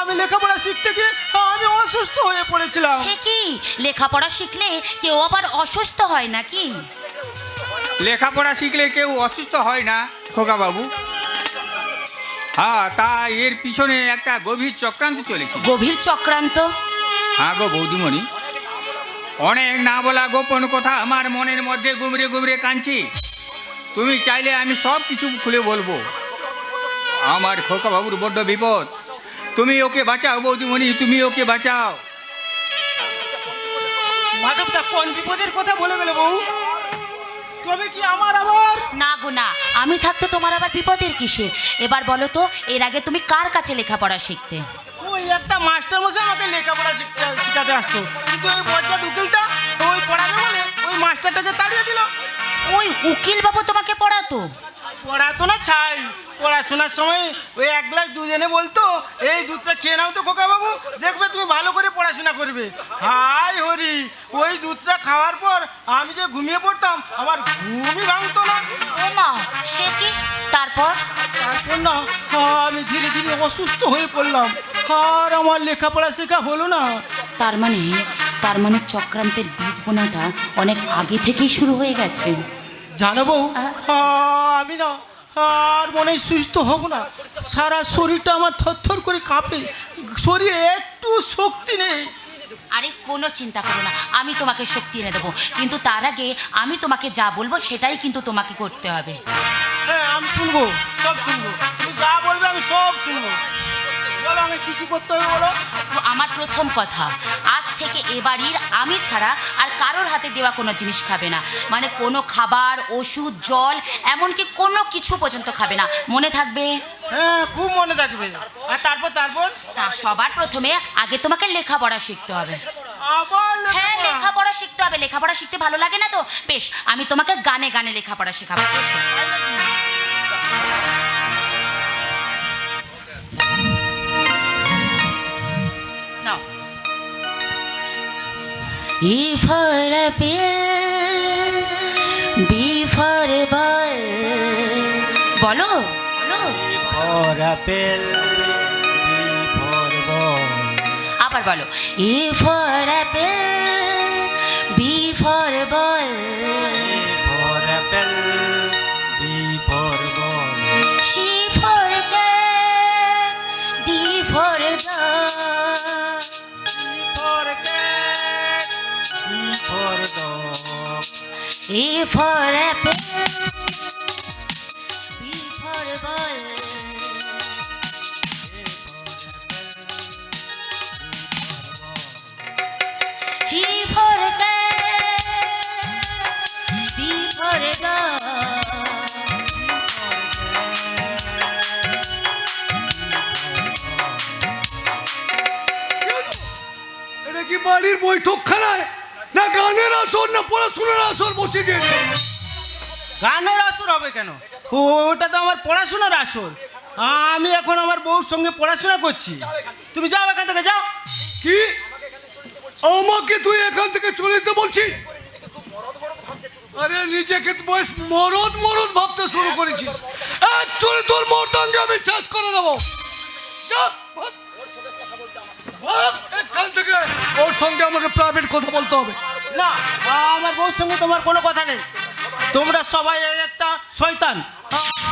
আমি লেখাপড়া শিখতে গিয়ে আমি অসুস্থ হয়ে পড়েছিলাম। সে কি, লেখাপড়া শিখলে কেউ আবার অসুস্থ হয় নাকি? লেখাপড়া শিখলে কেউ অসুস্থ হয় না খোকা বাবু। হ্যাঁ, তা এর পিছনে একটা গভীর চক্রান্ত চলেছে। গভীর চক্রান্ত? হ্যাঁ গো বৌদিমণি, অনেক না বলা গোপন কথা আমার মনের মধ্যে গুমড়ে গুমড়ে কাঁদছি। তুমি চাইলে আমি সব কিছু খুলে বলবো। আমার খোকা বাবুর বড্ড বিপদ, তুমি ওকে বাঁচাও বৌদিমণি, তুমি ওকে বাঁচাও। মাধবদা, কোন বিপদের কথা বলে গেলে বউ? তবে কি আমার আবার? না গো না, আমি থাকতে তোমার আবার বিপদের কিসের? এবার বলো তো, এর আগে তুমি কার কাছে লেখাপড়া শিখতে? ওই একটা মাস্টার মশাই আমাকে লেখাপড়া শিখাতে আসতো, কিন্তু ওই বজ্জাত উকিলটা ওই পড়াবে বলে ওই মাস্টারটাকে তাড়িয়ে দিল। ওই উকিল বাবু তোমাকে পড়াতো? পড়াতো না ছাই, পড়াশোনার সময় ওই এক গ্লাস দুধ এনে বলতো, এই দুধটা খেয়ে নাও তো খোকা বাবু, দেখবে তুমি ভালো করে পড়াশোনা করবে। হাই হরি, ওই দুধটা খাওয়ার পর আমি যে ঘুমিয়ে পড়তাম, আমার ঘুমই ভাঙতো না। ও মা, সে কি? তারপর? তারপর না, আমি ধীরে ধীরে অসুস্থ হয়ে পড়লাম, আর আমার লেখাপড়া শেখা হলো না। তার মানে চক্রান্তের বীজ বোনাটা অনেক আগে থেকেই শুরু হয়ে গেছে। জানো বউ, আমি না আর মনে হয় সুস্থ হব না। সারা শরীরটা আমার থরথর করে কাঁপে, শরীরে একটু শক্তি নেই। আরে কোনো চিন্তা করো না, আমি তোমাকে শক্তি এনে দেবো, কিন্তু তার আগে আমি তোমাকে যা বলবো সেটাই কিন্তু তোমাকে করতে হবে। হ্যাঁ, আমি শুনবো, সব শুনবো, তুমি যা বলবে আমি সব শুনবো। বলো, আমি কি কি করতে হবে বলো। আমার প্রথম কথা, আজ থেকে এ বাড়ির আমি ছাড়া আর কারোর হাতে দেওয়া কোনো জিনিস খাবে না। মানে কোনো খাবার, ওষুধ, জল, এমনকি কোনো কিছু পর্যন্ত খাবে না, মনে থাকবে? হ্যাঁ, খুব মনে থাকবে। আর তারপর? তা সবার প্রথমে আগে তোমাকে লেখাপড়া শিখতে হবে। আবার হ্যাঁ, লেখাপড়া শিখতে হবে। লেখাপড়া শিখতে ভালো লাগে না তো? বেশ, আমি তোমাকে গানে গানে লেখাপড়া শেখাবো। নাও। E for apple, B for ball. বলো বলো। for apple, B for ball. আবার বলো। A for apple, B for ball. for apple, B for ball. C for cat, D for dog. for cat, B for dog. A for apple, B for ball. C for cat, D for dog. এটা কি বাড়ির বৈঠকখানায় না গানের আসর না পড়াশোনার আসর বসে দিয়েছে? গানের আসর হবে কেন? ওটা তো আমার পড়াশোনার আসর। আমি এখন আমার বউর সঙ্গে পড়াশোনা করছি। তুমি যাও এখান থেকে, যাও। কি আমাকে তুই এখান থেকে চলে যেতে বলছিস? আরে নিজেকে বয়স মরদ মরদ ভাবতে শুরু করেছিস, একচুয়ালি তোর মর্দাঙ্গে আমি শেষ করে দেবো। যা, ভাগ। ভাগ এখান থেকে, ওর সঙ্গে আমাকে প্রাইভেট কথা বলতে হবে। না, আমার বউর সঙ্গে তোমার কোনো কথা নেই। তোমরা সবাই একটা শয়তান।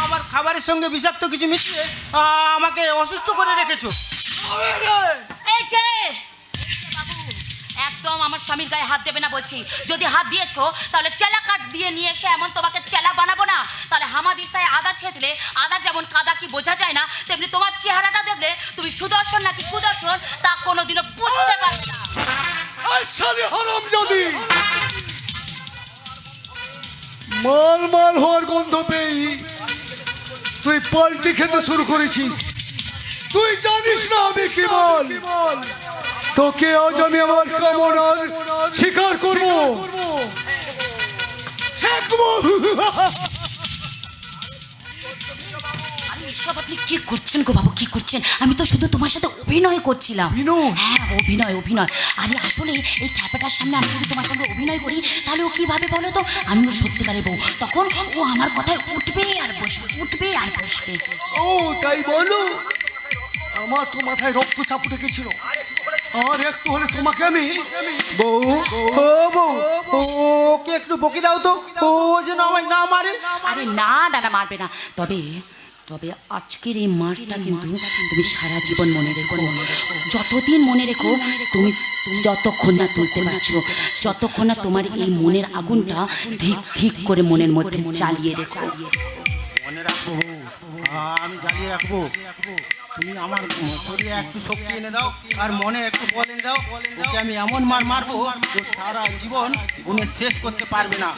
আমার খাবারের সঙ্গে বিষাক্ত কিছু মিশিয়ে আমাকে অসুস্থ করে রেখেছো। এই যে বাবু, একদম আমার স্বামীর গায়ে হাত দেবে না বলছি। যদি হাত দিয়েছো তাহলে চেলা কাঠ দিয়ে নিয়ে এসে এমন তোমাকে চেলা বানাবো না। তাহলে হামাদিস্তায় আদা ছেঁচলে আদা যেমন কাদা কি বোঝা যায় না, তেমনি তোমার চেহারাটা দেখলে তুমি সুদর্শন নাকি কুদর্শন তা কোনোদিনও বুঝতে পারবে না। এই শালি হারামজাদি, মাল মাল হওয়ার গন্ধ পেয়ে তুই পাল্টি খেতে শুরু করেছিস। তুই জানিস না আমি কি বল। তোকে আজ আমি আমার কামনার স্বীকার করবো। আরে এসব আপনি কি করছেন গো বাবু, কি করছেন? আমি তো শুধু তোমার সাথে অভিনয় করছিলাম। হ্যাঁ অভিনয় অভিনয়। আরে আসলে এই খ্যাপাটার সামনে আমি যদি তোমার সঙ্গে অভিনয় করি তাহলে ও কিভাবে বলো তো? আমিও সত্যিকারের বউ, তখন ও আমার কথায় উঠবে আর বসবে, উঠবে আর বসবে। ও তাই বলো? আমার তো মাথায় রক্ত চাপ উঠে গেছিল। আর একটু হলে তোমাকে আমি বউ, ও বউ, ওকে একটু বকি দাও তো, ও যেন আমায় না মারে। আরে না না না, মারবে না। তবে তবে আজকের এই মারটা কিন্তু তুমি সারা জীবন মনে রেখো। যতদিন মনে রেখো, তুমি যতক্ষণ না তুলতে পারছো, যতক্ষণ না তোমার এই মনের আগুনটা ঠিক ঠিক করে মনের মধ্যে জ্বালিয়ে রেখো। মনে রাখবো, আমি জ্বালিয়ে রাখবো। তুমি আমার শরীরে একটু শক্তি এনে দাও আর মনে একটু বল এনে দাও। ওকে আমি এমন মার মারবো ও সারা জীবন গুনে শেষ করতে পারবে না।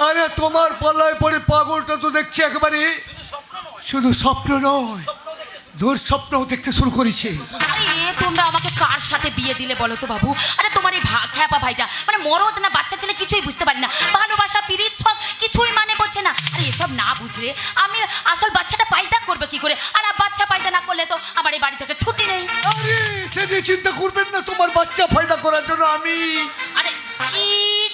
আরে তোমার পাল্লায় পড়ে পাগলটা তো দেখছি একেবারে শুধু স্বপ্ন নয়, দুঃস্বপ্নও দেখতে শুরু করেছে। আরে এ তোমরা আমাকে কার সাথে বিয়ে দিলে বলো তো বাবু? আরে তোমার এই খ্যাপা ভাইটা মানে মরদ না বাচ্চা ছেলে কিছুই বুঝতে পারি না। ভালোবাসা পিরিত সব কিছুই মানে বোঝে না। আরে এসব না বুঝলে আমি আসল বাচ্চাটা পায়দা করবে কি করে? আর বাচ্চা পায়দা না করলে তো আমার এই বাড়ি থেকে ছুটি নেই। আরে সে নিয়ে চিন্তা করবেন না, তোমার বাচ্চা ফায়দা করার জন্য আমি। আরে কি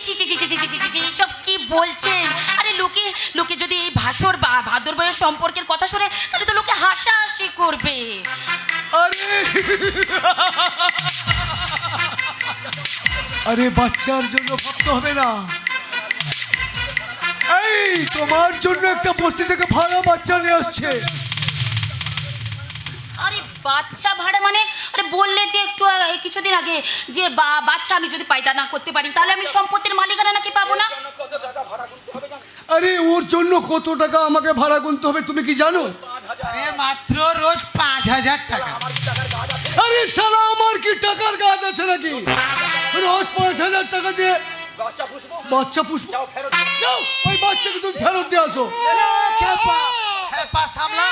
ছি ছি ছি ছি ছি ছি ছি, এসব কি বলছেন? আরে লোকে লোকে যদি এই ভাসর বা ভাদর বয়ের সম্পর্কের কথা শুনে তাহলে তো লোকে হাসাহাসি করবে। আরে আরে বাচ্চার জন্য ভাবতে হবে না। এই তোমার জন্য একটা বস্তি থেকে ভালো বাচ্চা নিয়ে আসছে। আরে বাচ্চা ভাড়া মানে? আরে বললে যে একটু কিছুদিন আগে যে বাচ্চা আমি যদি পায়দা না করতে পারি তাহলে আমি সম্পত্তির মালিকানা নাকি পাবো না? আরে ওর জন্য কত টাকা আমাকে ভাড়া গুনতে হবে তুমি কি জানো? আরে মাত্র রোজ 5,000 টাকা। আরে শালা আমার কি টাকার কাজ আছে নাকি? রোজ 5,000 টাকা দিয়ে বাচ্চা পুষবো? যাও ওই বাচ্চাকে তুমি ফেরত দিয়ে আসো। পা সামলা,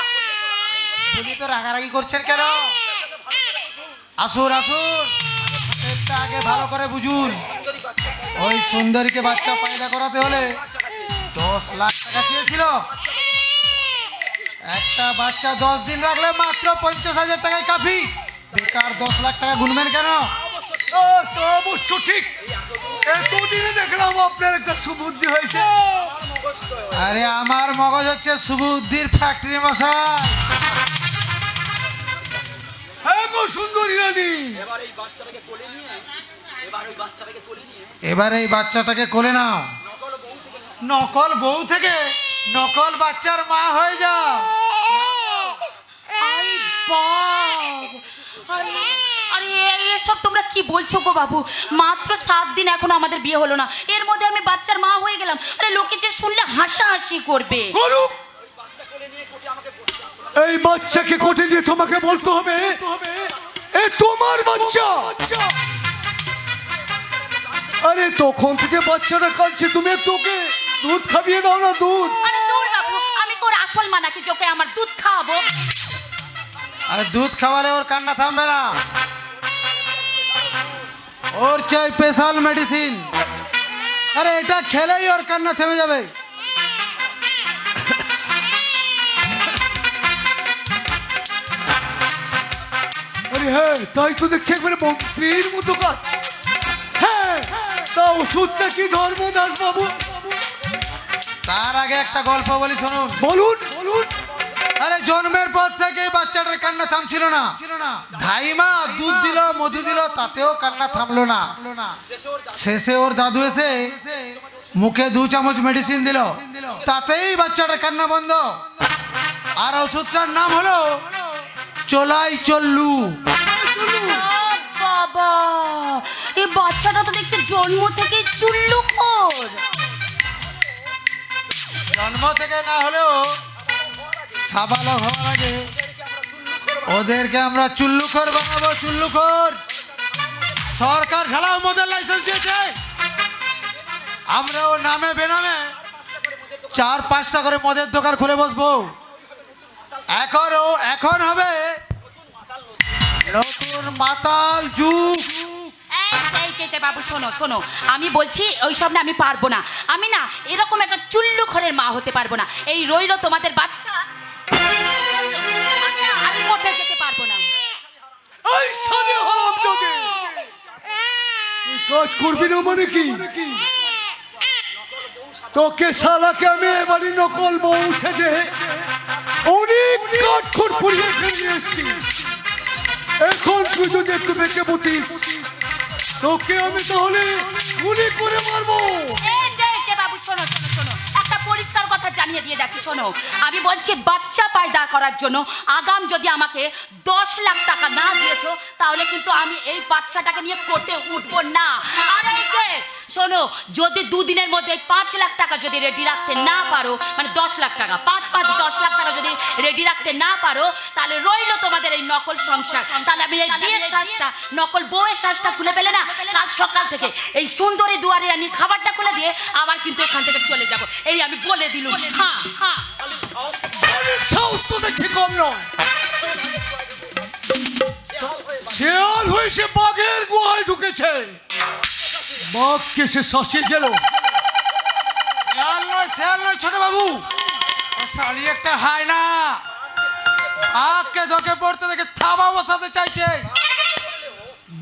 উনি তো রাগারাগি করছেন কেন? আসুন আসুন, এটা আগে ভালো করে বুঝুন। ওই সুন্দরীকে বাচ্চা পয়দা করাতে হলে 10 লাখ টাকা চেয়েছিল। একটা বাচ্চা 10 দিন রাখলে মাত্র 50,000 টাকায় কাফি। বেকার 10 লাখ টাকা গুনবেন কেন? তো অবশ্য ঠিক। এতদিনে দেখলাম আপনার একটা সুবুদ্ধি হয়েছে। আরে আমার মগজ হচ্ছে সুবুদ্ধির ফ্যাক্টরি মশাই। হ্যাঁ গো সুন্দরী রানী, এবার এই বাচ্চাটাকে কোলে নাও। নকল বউ থেকে নকল বাচ্চার মা হয়ে যাও। আরে বাপ! আরে এসব তোমরা কি বলছো গো বাবু? মাত্র 7 দিন এখনো আমাদের বিয়ে হলো না, এর মধ্যে আমি বাচ্চার মা হয়ে গেলাম। আরে লোকে যে শুনলে হাসাহাসি করবে। এই বাচ্চাকে কোটে দিয়ে তোমাকে বলতে হবে এ তোমার বাচ্চা। আরে তখন থেকে বাচ্চাটা কাঁদছে, তুমি তোকে দুধ খাইয়ে দাও না। দুধ? আরে দূর বাবু, আমি তোর আসল মা নাকি তোকে আমার দুধ খাওয়াবো? আরে দুধ খাওয়ালে ওর কান্না থামবে না, ওর চাই স্পেশাল মেডিসিন। আরে এটা খেলেই ওর কান্না থেমে যাবে। আরে হ্যাঁ তাই তো দেখছি একবারে মন্ত্রীর মতো কাজ। হ্যাঁ তা ওষুধটা কি ধর্মদাস বাবু? তার আগে একটা গল্প বলি শুনুন। বলুন বলুন। আরে জন্মের পর থেকে বাচ্চাটার কান্না থামছিল না। ধাইমা দুধ দিল, মধু দিল, তাতেও কান্না থামলো না। শেষে ওর দাদু এসে মুখে 2 চামচ মেডিসিন দিল, তাতেই বাচ্চাটার কান্না বন্ধ। আর ওষুধটার নাম হলো চলাই চল্লু। বাবা, এই বাচ্চাটা তো দেখছি জন্ম থেকে চুল্লুখোর। জন্ম থেকে না হলেও সাবালক হওয়ার আগে ওদেরকে আমরা চুল্লুখোর বানাবো, চুল্লুখোর। সরকার ঢালাও মদের লাইসেন্স দিয়েছে, আমরা ও নামে বেনামে 4-5টা করে মদের দোকান খুলে বসবো। এখন হবে নতুন মাতাল যুগ। এই বাবু শোনো শোনো, আমি বলছি ওইসব না, আমি পারবো না। আমি না এরকম একটা চুল্লুখোরের মা হতে পারবো না। এই রইলো তোমাদের বাচ্চা, আমি মোটে যেতে পারবো না। এই সালে হারামজাদে, তুই কাজ করবি না মানে কি? তোকে শালাকে আমি এবারই নকল বউ সেজে অনেক কাঠখড় পুড়িয়ে ফেলে এসেছি। এখন তুই যদি একটু বেঁকে বুতিস, তোকে আমি তাহলে গুলি করে মারবো। বাবু শোনো শোনো শোনো, একটা পরিষ্কার কথা জানিয়ে দিয়ে যাচ্ছি শোনো। আমি বলছি বাচ্চা পায়দা করার জন্য আগাম যদি আমাকে 10 লাখ টাকা না দিয়েছো, তাহলে কিন্তু আমি এই বাচ্চাটাকে নিয়ে কোর্টে উঠবো না। আর এই যে শোনো, যদি 2 দিনের মধ্যে 5 লাখ টাকা যদি রেডি রাখতে না পারো, মানে 10 লাখ টাকা, 5-5-10 লাখ টাকা যদি রেডি রাখতে না পারো, তাহলে রইলো তোমাদের এই নকল সংসার। তাহলে আমি এই বিয়ের শ্বাসটা, নকল বউয়ের শ্বাসটা খুলে পেলে না, কাল সকাল থেকে এই সুন্দরী দুয়ারে রানী খাবারটা খুলে দিয়ে আবার কিন্তু এখান থেকে চলে যাব, এই আমি বলে দিলুম। হ্যাঁ হ্যাঁ, সাহস তো দেখছি কম নয়। শেয়াল হয়ে সে বাঘের গুহায় ঢুকেছে, বাঘকে সে শাসিয়ে গেল। শেয়াল নয় ছোট বাবু, শালি একটা হায় না, আঁককে ধকে পড়তে দেখে থাবা বসাতে চাইছে।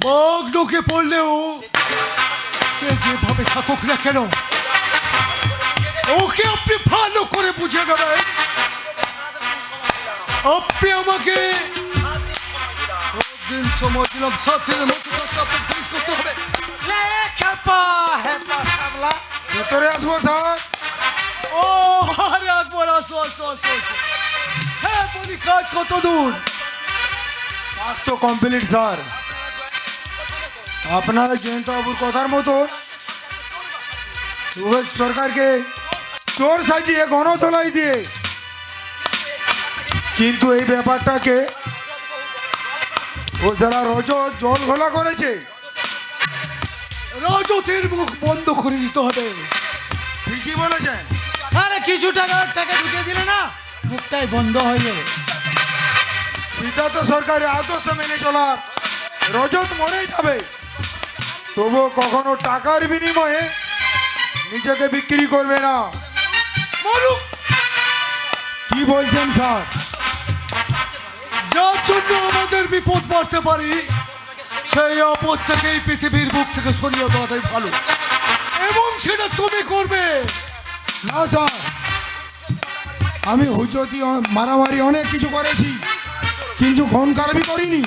বাঘ ঢুকে পড়লেও সে যেভাবে থাকুক না কেন, ওকে আপনি ভালো করে বুঝিয়ে দেবেন। আপনি আমাকে দিন সময় দিলাম, 7 দিনের মধ্যে আপনাকে ফিনিশ করতে হবে। ভেতরে আসবো স্যার। ও আরে আকবর, আসো আসো আসো আসো। হ্যাঁ বলি, কাজ কত দূর? কাজ তো কমপ্লিট স্যার। আপনারা জয়ন্ত বাবুর কথার মতো রোহিত সরকারকে চোর সাজিয়ে গণতলায় দিয়ে, কিন্তু এই ব্যাপারটাকে ও যারা রজত জল ঘোলা করেছে, রজতের মুখ বন্ধ করে দিতে হবে। ঠিকই বলেছেন। আরে কিছু টাকা ঢুকে দিলে না, মুখটাই বন্ধ হয়ে যাবে। সিদ্ধার্থ সরকারের আদর্শ মেনে চলা রজত মরেই যাবে, তবুও কখনো টাকার বিনিময়ে নিজেকে বিক্রি করবে না। মারুক, কি বলছেন স্যার? যার জন্য আমাদের বিপদ বাড়তে পারি, সেই আপদ থেকে এই পৃথিবীর বুক থেকে সরিয়ে দেওয়াটাই ভালো, এবং সেটা তুমি করবে। না স্যার, আমি হুজতি মারামারি অনেক কিছু করেছি, কিন্তু খুন খারাপি করিনি।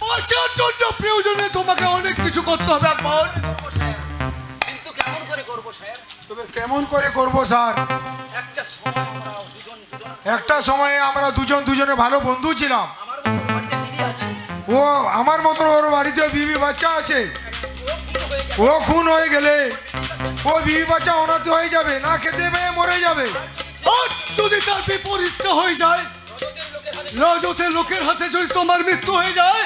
বাঁচার জন্য প্রয়োজনে তোমাকে অনেক কিছু করতে হবে একবার। তবে কেমন করে করব স্যার? একটা সময়ে আমরা দুজনে ভালো বন্ধু ছিলাম। ও আমার মতন, ওর বাড়িতে বিবি বাচ্চা আছে। ও খুন হয়ে গেলে ও বিবি বাচ্চা অনাথ হয়ে যাবে, না খেতে পেয়ে মরে যাবে। আর যদি তার বিপরীতটা হয়ে যায়, রজতের লোকের হাতে যদি তোমার মৃত্যু হয়ে যায়,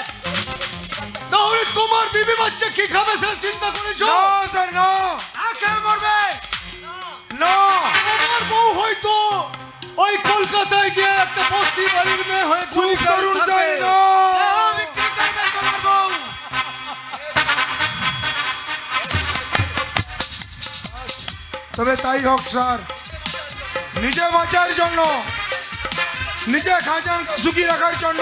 তাহলে তোমার বিবি বাচ্চা কি খাবে স্যার চিন্তা করেছো? না স্যার, না। খেয়ে মরবে না, তোমার বউ হয়তো ওই কলকাতায় গিয়ে একটা বস্তি বাড়ির মেয়ে হয়ে চুপ করুন স্যার, না। বিক্রি করবে তোমার বউ। তবে তাই হোক স্যার, নিজে বাঁচার জন্য, নিজে খাজানকে সুখী রাখার জন্য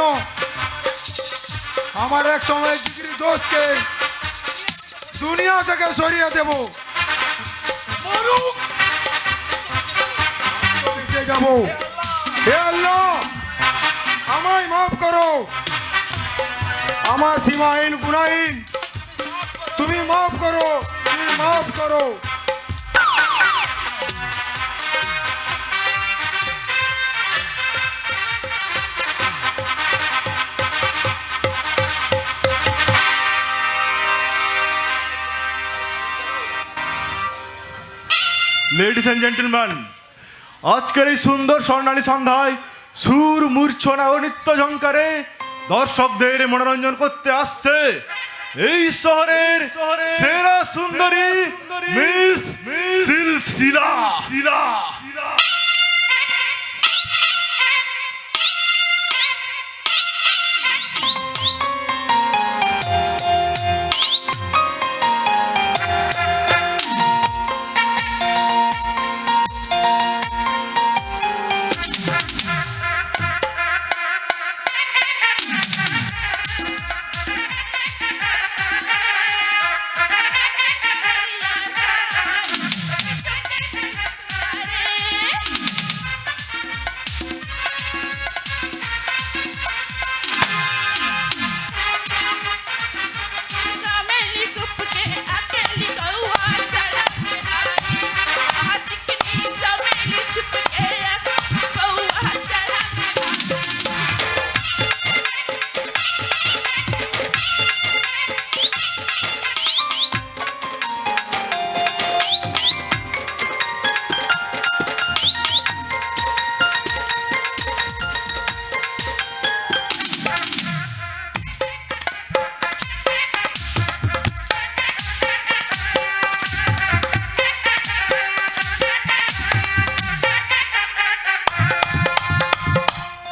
আমার এক সময় জিগরি দোষকে দুনিয়া থেকে সরিয়ে দেব। যাবো। হে আল্লাহ, আমায় মাফ করো, আমার সীমাহীন গুনাহীন তুমি মাফ করো, তুমি মাফ করো। লেডিস এন্ড জেন্টলম্যান, আজকের এই সুন্দর স্বর্ণালী সন্ধ্যায় সুর মূর্ছনা ও নৃত্য ঝঙ্কারে দর্শকদের মনোরঞ্জন করতে আসছে এই শহরের সেরা সুন্দরী মিস সিলসিলা।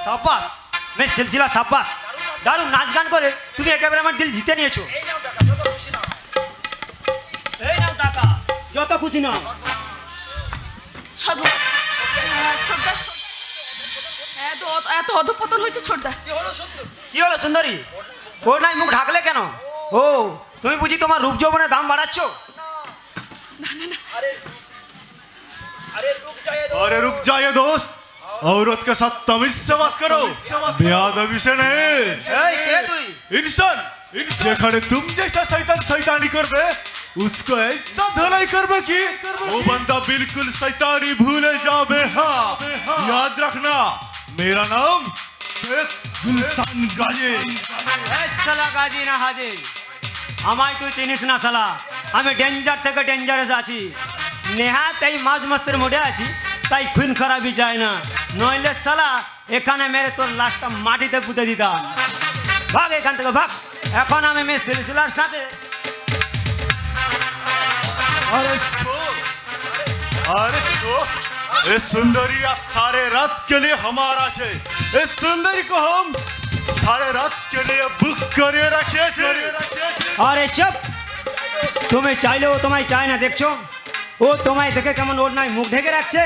সাব্বাস মিস সিলসিলা, সাব্বাস। দারুণ নাচ গান করে তুমি একেবারে আমার দিল জিতে নিয়েছো। এই নাও টাকা, যত খুশি নাও। সর্বনাশ। ছোটদা, এত অধপতন হয়েছে ছোটদা। কি হলো সুন্দরী, ওর নাই মুখ ঢাকলে কেন? ও তুমি বুঝি তোমার রূপ যৌবনের দাম বাড়াচ্ছ? अरे रुक जाइए दोस्त, औरत के साथ तमीज से बात करो, बेअदबी से नहीं। এই কে তুই? इंसान जेखने तुम जैसा शैतान शैतानी करबे उसको ऐसा धलाई करबे कि वो बंदा बिल्कुल शैतानी भूले जाबे। हाँ याद रखना, मेरा नाम शेख गुलशन गाजी। এই শালা গাজী না হাজি, আমায় তুই চিনিস না শালা। আমি ডেঞ্জার থেকে ডেঞ্জারাস আছি। নেহাত এই মাঝ মস্তের মোড়ে আছি, তাই খুন খারাপই যায় না। নইলে শালা এখানে মেরে তোর লাশটা মাটিতে পুঁতে দিতাম। ভাগ এখান থেকে ভাগ। এখন আমি মিস সিলসিলার সাথে। अरे चोर, अरे चोर, ये सुंदरी आज सारे रात के लिए हमारा छे। ये सुंदरी को हम सारे रात के लिए बुक करे रखे छे। আরে চুপ, তুমি চাইলেও তোমায় চায় না, দেখছো? ও তোমায় দেখে কেমন ওর নাই মুখ ঢেকে রাখছে।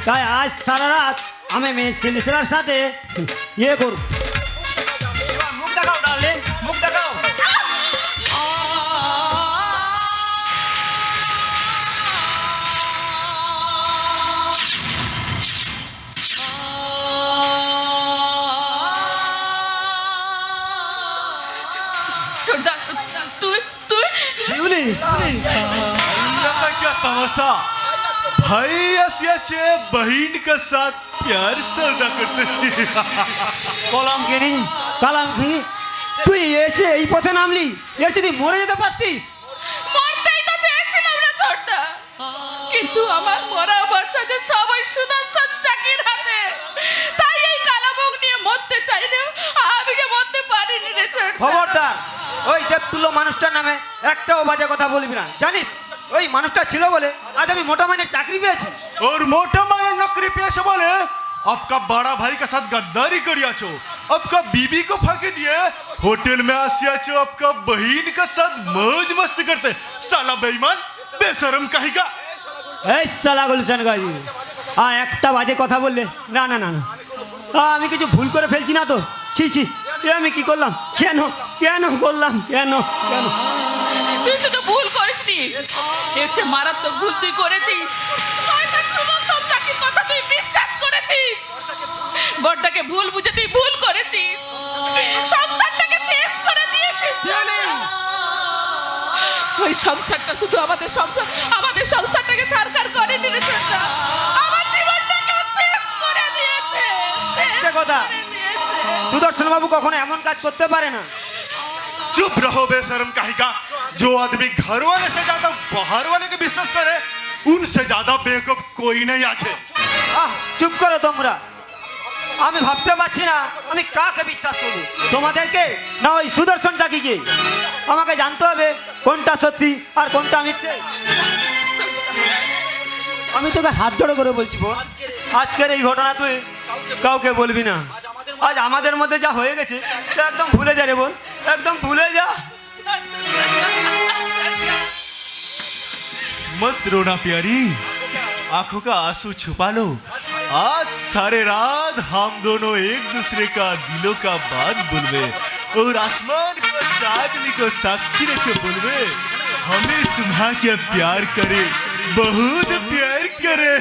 তাই আজ সারা রাত আমি মিস সিলসিলার সাথে ইয়ে করব। মুখ দেখাও ডার্লিং, মুখ দেখাও। ছোটদা, তুই তুই শিউলি, अल्लाह का क्या तमाशा, भाई ऐसे बहन के साथ प्यार सौदा करते हैं। কলম কিনি কালাম কিনি, তুই এসে এই পথে নামলি। এর যদি মরে যেতে পারতিস। মরতেই তো চেয়েছিলাম না ছোটদা, কিন্তু আমার মরা বাচ্চাদের সবাই সুদর্শন চাকির হাতে। তাই এই কালামুখ নিয়ে মরতে চাইলেও আমি যে মরতে পারিনি রে ছোটদা। খবরদার, ওই দেবতুল্য মানুষটার নামে একটাও বাজে কথা বলবি না, জানিস? ওই মানুষটা ছিল বলে আজ আমি মোটা মানের চাকরি পেয়েছি। और मोटा मानो नौकरी पेशे बोले आपका बड़ा भाई के साथ गद्दारी करिया छो, आपका बीबी को फाके दिए, होटल में आसिया छो, आपका बहन के साथ मौज मस्ती करते। साला बेईमान बेशरम कहेगा। এই সালা গুলশান গাজী, একটা বাজে কথা বললে না না না না, আমি কিছু ভুল করে ফেলছি না তো? ছি ছি, এ আমি কি করলাম? কেন কেন করলাম? কেন কেন? তুই শুধু ভুল করিসনি, এর চেয়ে মারাত্মক ভুল তুই করেছিস। শয়তান সুদর্শন চাকির কথা তুই বিশ্বাস করেছিস। বড়টাকে ভুল বুঝে তুই ভুল করেছিস, সংসারটাকে শেষ করে দিয়েছিস। ওই সংসারটা শুধু আমাদের সংসারটাকে ছাড়খাড় করেনি রে ছোটদা, আমার জীবনটাকে শেষ করে দিয়েছে। সে কথা, সুদর্শন বাবু কখনো এমন কাজ করতে পারে না। चुप रहो बेशरम कहेगा। जो आदमी घर वाले से ज्यादा बाहर वाले के विश्वास करे उनसे ज्यादा बेवकूफ कोई नहीं আছে। চুপ করো তোমরা। আমি ভাবতে পারছি না আমি কাকে বিশ্বাস করব, তোমাদেরকে না ওই সুদর্শন চাকিকে। আমাকে জানতে হবে কোনটা সত্যি আর কোনটা মিথ্যে। আমি তোকে হাত জোড়ো করে বলছি বোন, আজকের এই ঘটনা তুই কাউকে বলবি না। আজ আমাদের মধ্যে যা হয়ে গেছে তা একদম ভুলে যা রে বোন, একদম ভুলে যা। मत रोना प्यारी, आंखों का आंसू छुपा लो। आज सारे रात हम दोनों एक दूसरे का दिलों का बात बोलवे और आसमान को चांदनी को साक्षी रखे बोलवे हमें तुम्हारा प्यार करे, बहुत प्यार करे।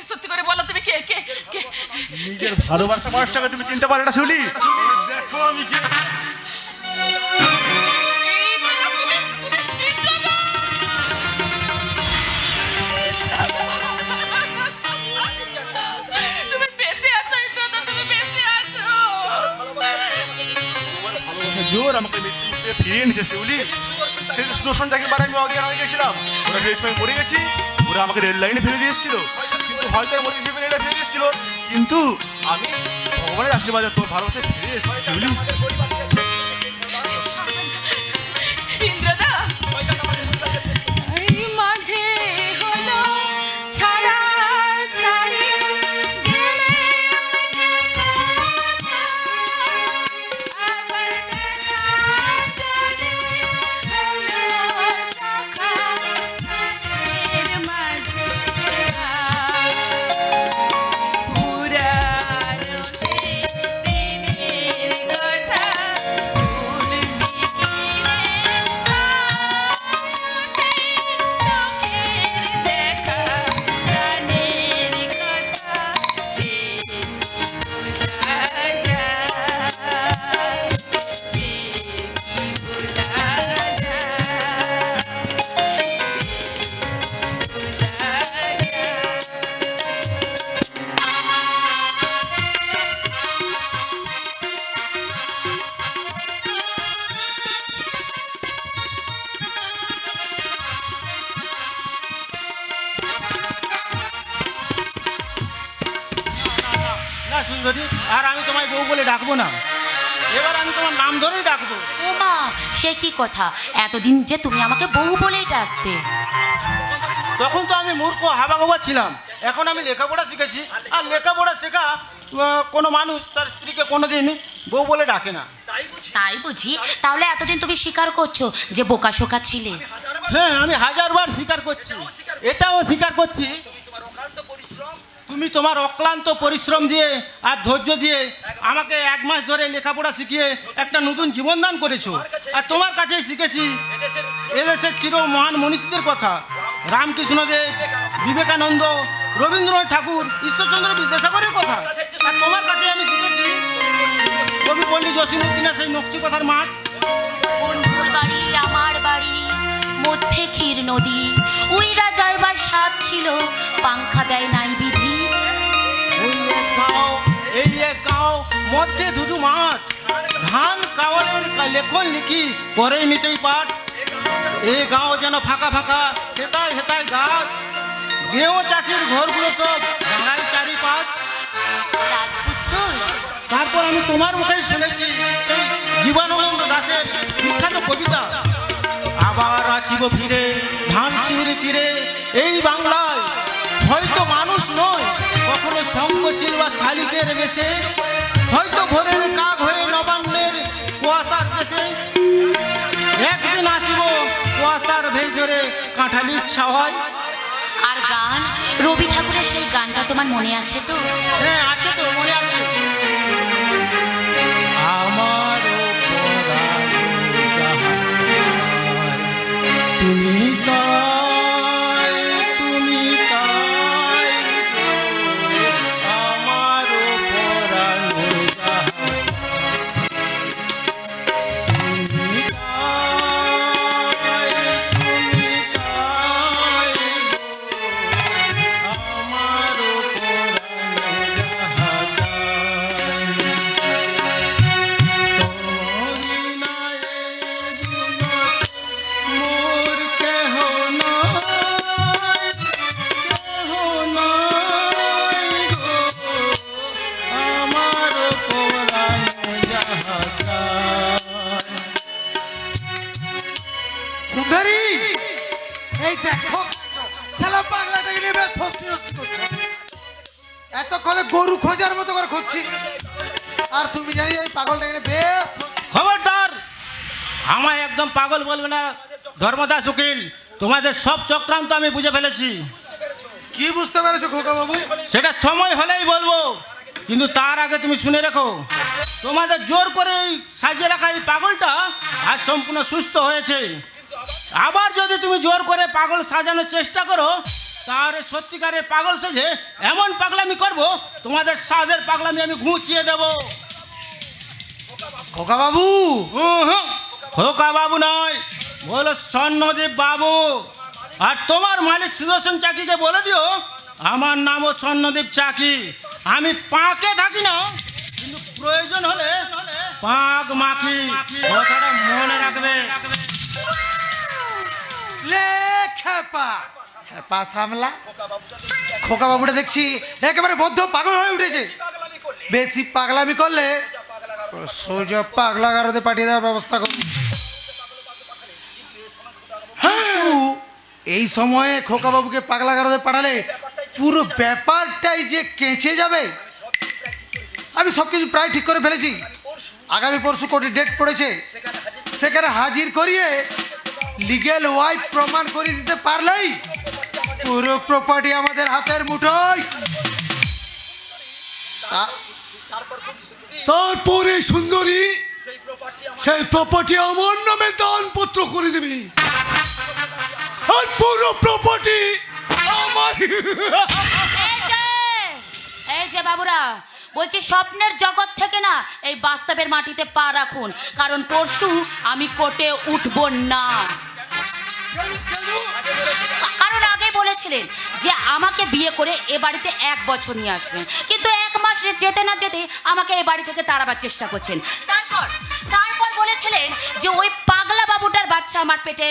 সত্যি করে বলো তুমি কে কে কে? নিজের ভালোবাসা মানুষটাকে তুমি চিনতে পারো না শুলি? দেখো আমি কে। তুমি বেঁচে আছো ইন্দ্রদা, তুমি বেঁচে আছো। জোর আমাকে মৃত্যুতে ফিরিয়ে নিচ্ছে শিউলি। সেই সুদর্শন চাকরির বারে আমি অজ্ঞান হয়ে গেছিলাম, ওরা সেই সময় মরে গেছি, ওরা আমাকে রেল লাইনে ফেলে দিয়ে এসেছিল। কিন্তু হয়তো মরে ভেবে রেলে ফেলে এসেছিল, কিন্তু আমি ভগবানের আশীর্বাদে তোর ভালোবাসে ফিরে এসেছি শিউলি। ইন্দ্রদা এই মাঝে হলো ছাড়া ছাড়ি গেলে আবার দেখা চলে হলো শাখা এর মাঝে পুরানো সেই দিনের কথা ভুলবি কি রে? সেই চোখের দেখা প্রাণের কথা সে ভুলা যায়, সে কি ভুলা যায়, সে ভুলা যায়। না সুন্দরী, আর আমি তোমায় বউ বলে ডাকবো না, এবার আমি তোমার নাম ধরেই ডাকবো। ওমা, সে কি কথা, এতদিন যে তুমি আমাকে বউ বলেই ডাকতে। তখন তো আমি মূর্খ হাবাগোবা ছিলাম, এখন আমি লেখাপড়া শিখেছি, আর লেখাপড়া শেখা কোনো মানুষ তার স্ত্রীকে কোনোদিন বউ বলে ডাকে না। তাই বুঝি? তাহলে এতদিন তুমি স্বীকার করছো যে বোকা শোকা ছিলে? হ্যাঁ, আমি হাজারবার স্বীকার করছি, এটাও স্বীকার করছি তুমি তোমার অক্লান্ত পরিশ্রম দিয়ে আর ধৈর্য দিয়ে আমাকে 1 মাস ধরে লেখাপড়া শিখিয়ে একটা নতুন জীবন দান করেছো। আর তোমার কাছেই শিখেছি এদেশের চির মহান মনীষীদের কথা, রামকৃষ্ণদেব, বিবেকানন্দ, রবীন্দ্রনাথ ঠাকুর, ঈশ্বরচন্দ্র বিদ্যাসাগরের কথা। আর তোমার কাছে আমি শিখেছি কবি পণ্ডিত জসিমউদ্দিনের সেই নকশি কথার মাঠ। বন্ধুর বাড়ি আমার বাড়ি, মধ্যে ক্ষীর নদী, উইরা যাইবার স্বাদ ছিল, পাংখা দেয় নাই বিধি। এই এক গাঁও মধ্যে ধুধু মাঠ, ধান কাওয়ালের লেখন লিখি পরেই নিতেই পাঠ। এই গাঁও যেন ফাঁকা ফাঁকা, হেতায় হেতায় গাছ, গেও চাষির ঘরগুলো সব ভাঙাই চারিপাঁচ। রাজপুত্র, তারপর আমি তোমার মুখেই শুনেছি সেই জীবনানন্দ দাশের বিখ্যাত কবিতা, আবার আসিব ফিরে ধান শিউরি তীরে এই বাংলায়, হয়তো মানুষ নয় কখনো শঙ্খচিল বা শালিকের বেশে, হয়তো ভোরের কাক হয়ে নবান্নের কুয়াশা দেশে, একদিন আসিব কুয়াশার ভেজ ধরে কাঁঠালির ছাওয়ায়। আর গান, রবি ঠাকুরের সেই গানটা তোমার মনে আছে তো? হ্যাঁ আছে তো, মনে আছে। আমার তুমি তাই, তুমি তাই, আমার দেখো শালা পাগলাটাকে নিয়ে বেশ ফস্তি নষ্টি করছে। এতক্ষণে গরু খোঁজার মতো করে খুঁজছি, আর তুমি জানি এই পাগলটাকে নিয়ে বেশ। খবরদার, আমায় একদম পাগল বলবে না ধর্মদাস উকিল। তোমাদের সব চক্রান্ত আমি বুঝে ফেলেছি। কি বুঝতে পেরেছো খোকা বাবু? সেটা সময় হলেই বলবো, কিন্তু তার আগে তুমি শুনে রেখো, তোমাদের জোর করে এই সাজিয়ে রাখা এই পাগলটা আজ সম্পূর্ণ সুস্থ হয়েছে। আবার যদি তুমি জোর করে পাগল সাজানোর চেষ্টা করো, তাহলে সত্যিকারের পাগল সেজে এমন পাগলামি করব, তোমাদের সাজের পাগলামি আমি ঘুচিয়ে দেব। খোকা বাবু, খোকা বাবু নয়, বলো স্বর্ণদেব বাবু। আর তোমার মালিক সুদর্শন চাকিকে বলে দিও আমার নামও স্বর্ণদেব চাকি। আমি পাকে থাকি না, কিন্তু প্রয়োজন হলে পাক মাখি। কথাটা মনে রাখবে। লে খেপা খেপা সামলা। খোকা বাবুটা দেখছি একেবারে বদ্ধ পাগল হয়ে উঠেছে। বেশি পাগলামি করলে সোজা পাগলাগারদে পাঠিয়ে দেওয়ার ব্যবস্থা করুন। কিন্তু এই সময়ে খোকা বাবুকে পাগলাগারদে পাঠালে পুরো ব্যাপারটাই যে কেঁচে যাবে। আমি সব কিছু প্রায় ঠিক করে ফেলেছি। আগামী পরশু কোর্টে ডেট পড়েছে, সেখানে হাজির করিয়ে লিগ্যাল ওয়াইফ প্রমাণ করে দিতে পারলেই পুরো প্রপার্টি আমাদের হাতের মুঠোয়। তারপরে সুন্দরী সেই প্রপার্টি আমার নামে দানপত্র করে দিবি, আর পুরো প্রপার্টি আমার। এই যে বাবুরা, বলছি স্বপ্নের জগৎ থেকে না এই বাস্তবের মাটিতে পা রাখুন, কারণ পরশু আমি কোর্টে উঠবো না। কারণ আগে বলেছিলেন যে আমাকে বিয়ে করে এ বাড়িতে 1 বছর নিয়ে আসবেন, কিন্তু 1 মাস যেতে না যেতে আমাকে এ বাড়ি থেকে তাড়াবার চেষ্টা করছেন। তারপর বলেছিলেন যে ওই পাগলা বাবুটার বাচ্চা আমার পেটে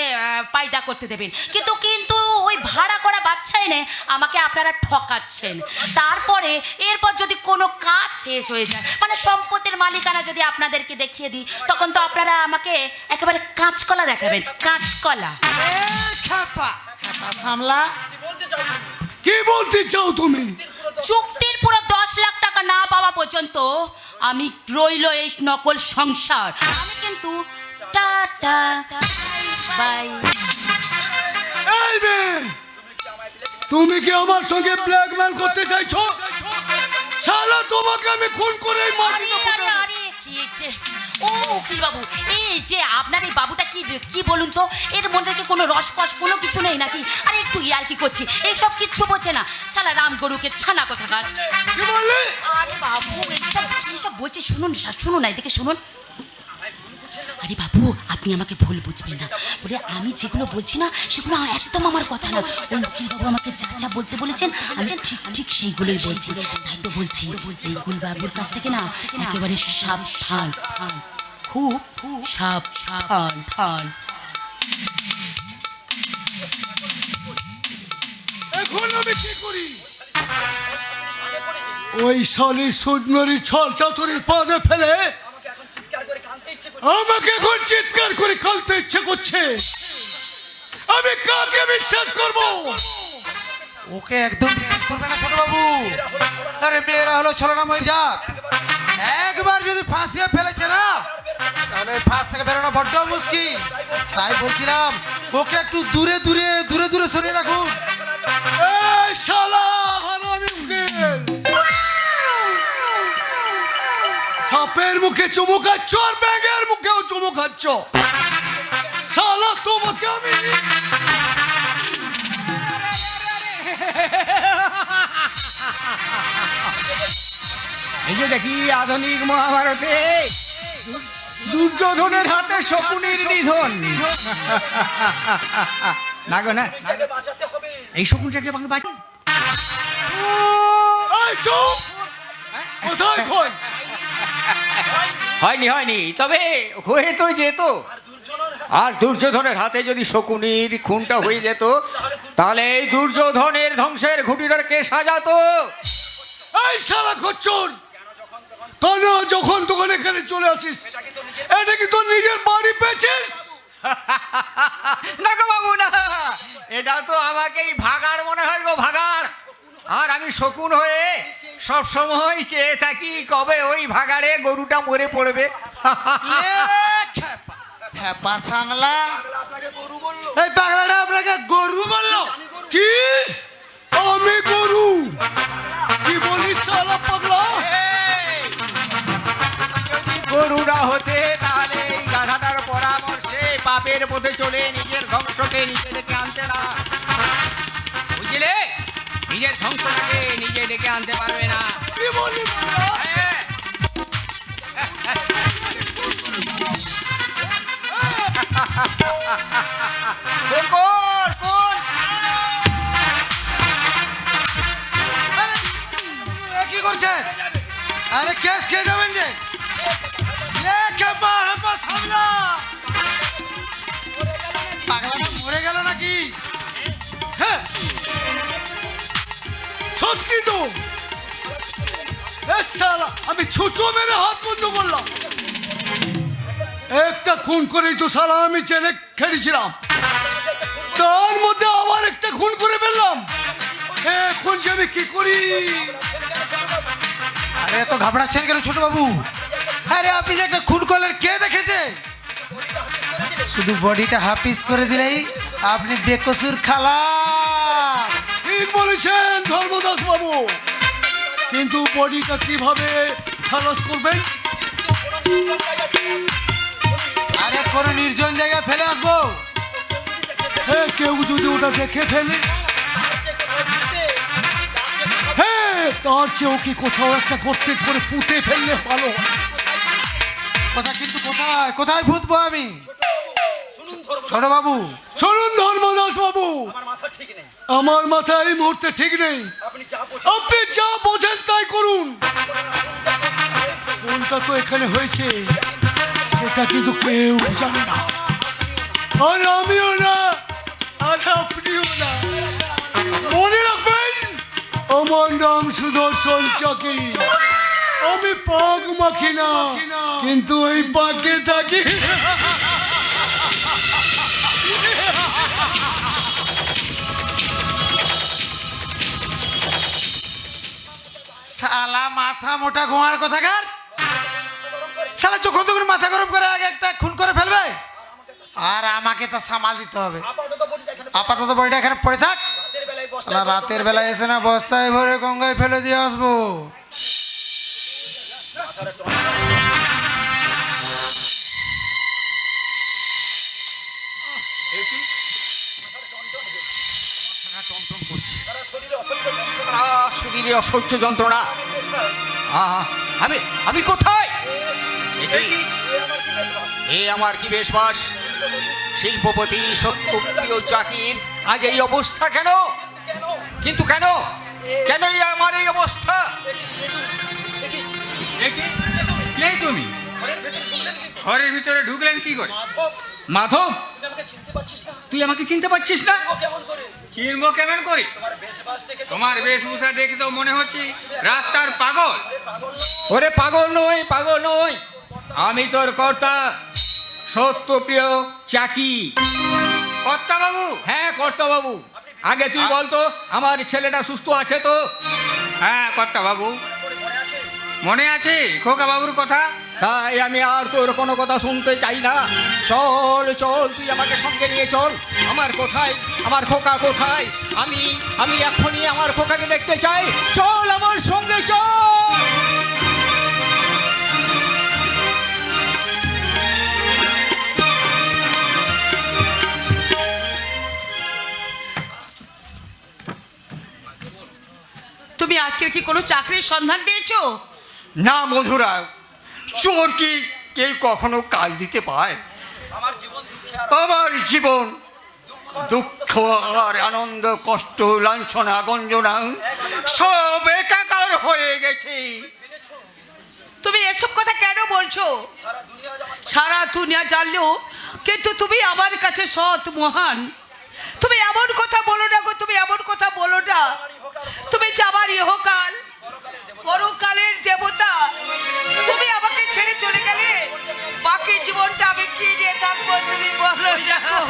পায়দা করতে দেবেন, কিন্তু ওই ভাড়া করা বাচ্চা এনে আমাকে আপনারা ঠকাচ্ছেন। তারপরে এরপর যদি কোনো কাজ শেষ হয়ে যায়, মানে সম্পত্তির মালিকানা যদি আপনাদেরকে দেখিয়ে দিই, তখন তো আপনারা আমাকে একেবারে কাঁচকলা দেখাবেন, কাঁচকলা। সামলা, কি বলতে চাও তুমি? চুক্তির পুরো 10 লাখ টাকা না পাওয়া পর্যন্ত আমি রইল এই নকল সংসার। আমি কিন্তু টাটা বাই। এই মেয়ে, তুমি কি আমার সঙ্গে ব্ল্যাকমেল করতে চাইছো? শালা তোমাকে আমি খুন করে ও উকিল বাবু, এই যে আপনার এই বাবুটা কি বলুন তো, এর মধ্যে কি কোনো রসকস কোনো কিছু নেই নাকি? আরে একটু ইয়ার কি করছি, এইসব কিচ্ছু বোঝে না শালা রাম গরুকে ছানা কোথাকার। আরে বাবু এইসব বলছে, শুনুন না, এদিকে শুনুন। আরে বাবু, আপনি আমাকে ভুল বুঝবেন না, বলে আমি যেগুলো বলছি না সেগুলো একদম আমার কথা না। ওই উকিল বাবু আমাকে যা বলতে বলেছেন আমি ঠিক সেইগুলোই বলছি। তাই তো বলছি উকিল বাবুর কাছ থেকে না একেবারে সাবধান, খুব সাবধান। এখন আমি কি করি? ওই শালি সুন্দরী ছল চাতুরির পদে ফেলে আমাকে এখন চিৎকার করে কাঁদতে ইচ্ছে করছে। আমি কাকে বিশ্বাস করব? ওকে একদম বিশ্বাস করবে না ছোট বাবু। আরে মেয়েরা হলো ছলনাময় জাত। একবার যদি ফাঁসিয়ে ফেলেছে না, তাহলে ফাঁস থেকে বেরোনো বড্ড মুশকিল। তাই বলছিলাম ওকে একটু দূরে সরিয়ে রাখুন। এই শালা হারামি উকিল, সাপের মুখে চুমু খাচ্ছ আর ব্যাঙের মুখেও চুমু খাচ্ছ। শালা তোমাকে আমি এই যে দেখি আধুনিক মহাভারতে দুর্যোধনের হাতে শকুনির নিধন। না গো না, এই শকুনটাকে আমাকে বাঁচান। কোথায় খোঁজ? হয়নি, তবে হয়ে তো যেত। আর দুর্যোধনের হাতে যদি শকুনির খুনটা হয়ে যেত, তাহলে এই দুর্যোধনের ধ্বংসের ঘুঁটিটার কে সাজাতো? এই শালা খচ্চর, কেন যখন তখন এখানে চলে আসিস? এটা কি তোর নিজের বাড়ি পেয়েছিস না গো বাবু না, এটা তো আমাকেই ভাগাড় মনে হয় গো, ভাগাড়। আর আমি শকুন হয়ে সব সময় চেয়ে থাকি কবে ওই ভাগাড়ে গরুটা মরে পড়বে। হ্যাপা সামলা, এই পাগলাটা আপনাকে গরু বললো? কি আমি গরু? কি বলিস শালা পাগলা? গরুরা হতে তাহলে এই গাধাটার পরামর্শে পাপের পথে চলে নিজের ধ্বংসকে নিজে ডেকে আনতে না, বুঝলে? নিজের ধ্বংসটাকে নিজে ডেকে আনতে পারবে না। কি বলিস শালা? হ্যাঁ। কোন কোন কোন? কি করছেন? আরে কেস খেয়ে যাবেন যে। পাগলাটা মরে গেল নাকি? হ্যাঁ সত্যি তো। এ শালা, আমি ছুঁচো মেরে হাত বন্ধ করলাম। একটা খুন করেই তো শালা আমি জেলে খেটেছিলাম, তার মধ্যে আবার একটা খুন করে ফেললাম। এখন যে আমি কি করি? আরে এত ঘাবড়াচ্ছেন কেন ছোট বাবু? আরে আপনি যে একটা খুন করলেন কে দেখেছে? শুধু বডিটা হাফিস করে দিলেই আপনি বেকসুর খালাস। ঠিক বলেছেন ধর্মদাস বাবু, কিন্তু বডিটা কিভাবে খালাস করবেন? আরে কোনো নির্জন জায়গায় ফেলে আসবো। কেউ যদি ওটা দেখে ফেলে, হ্যাঁ তার চেয়েও কি কোথাও একটা গর্তে করে পুঁতে ফেললে ভালো হয়। কথা কিন্তু কোথায় কোথায় পুঁতবো আমি? ছোট বাবু শুনুন ধর্মদাস বাবু, আমার মাথা এই মুহূর্তে ঠিক নেই। আপনি যা বোঝেন তাই করুন। কোনটা তো এখানে হয়েছে সেটা কিন্তু কেউ জানে না, আর আমিও না, আর আপনিও না। মনে রাখবেন, আমার নাম সুদর্শন চকি। আমি পাক মাখি না, কিন্তু ওই পাকে থাকি। শালা মাথা মোটা ঘোমার কথাকার। শালা যখন তখন মাথা গরম করে আগে একটা খুন করে ফেলবে, আর আমাকে তা সামাল দিতে হবে। আপাতত বডিটা এখানে পড়ে থাক, শালা রাতের বেলায় এসে না বস্তায় ভরে গঙ্গায় ফেলে দিয়ে আসবো। শরীরে অসহ্য যন্ত্রণা। আমি আমি কোথায়? এ আমার কি বেশবাস? শিল্পপতি সত্যপ্রিয় চাকির আজ এই অবস্থা কেন? কিন্তু কেন কেন আমার এই অবস্থা? কে তুমি? ঘরের ভিতরে ঢুকলেন কি করে? মাধব, তুই আমাকে চিনতে পারছিস না? চিনবো কেমন করে? তোমার বেশভূষা দেখে তো মনে হচ্ছে রাস্তার পাগল। ওরে পাগল নই, পাগল নই, আমি তোর কর্তা সত্যপ্রিয় চাকি। কর্তা বাবু? হ্যাঁ কর্তা বাবু। আগে তুই বলতো আমার ছেলেটা সুস্থ আছে তো? হ্যাঁ কর্তা বাবু, মনে আছে খোকা বাবুর কথা? তাই আমি আর তোর কোনো কথা শুনতে চাই না। চল চল, তুই আমাকে সঙ্গে নিয়ে চল। আমার কোথায়, আমার খোকা কোথায়? আমি আমি এখনই আমার খোকাকে দেখতে চাই। চল আমার সঙ্গে চল। তুমি আজকে কি কোনো চাকরির সন্ধান পেয়েছো? না মধুরা, চোর কি কেউ কখনো কাজ দিতে পায়? আমার জীবন দুঃখ আর আনন্দ, কষ্ট, লাঞ্ছনা, গঞ্জনা সব একাকার হয়ে গেছে। তুমি এসব কথা কেন বলছো? সারা দুনিয়া জানলেও কিন্তু তুমি আমার কাছে সৎ মহান। তুমি এমন কথা বলো না গো, তুমি এমন কথা বলো না। তুমি যে আমার ইহকাল পরকালের দেবতা, তুমি আমাকে ছেড়ে চলে গেলে বাকি জীবনটা আমি কি নিয়ে থাকবো তুমি বলো ওই দেখো,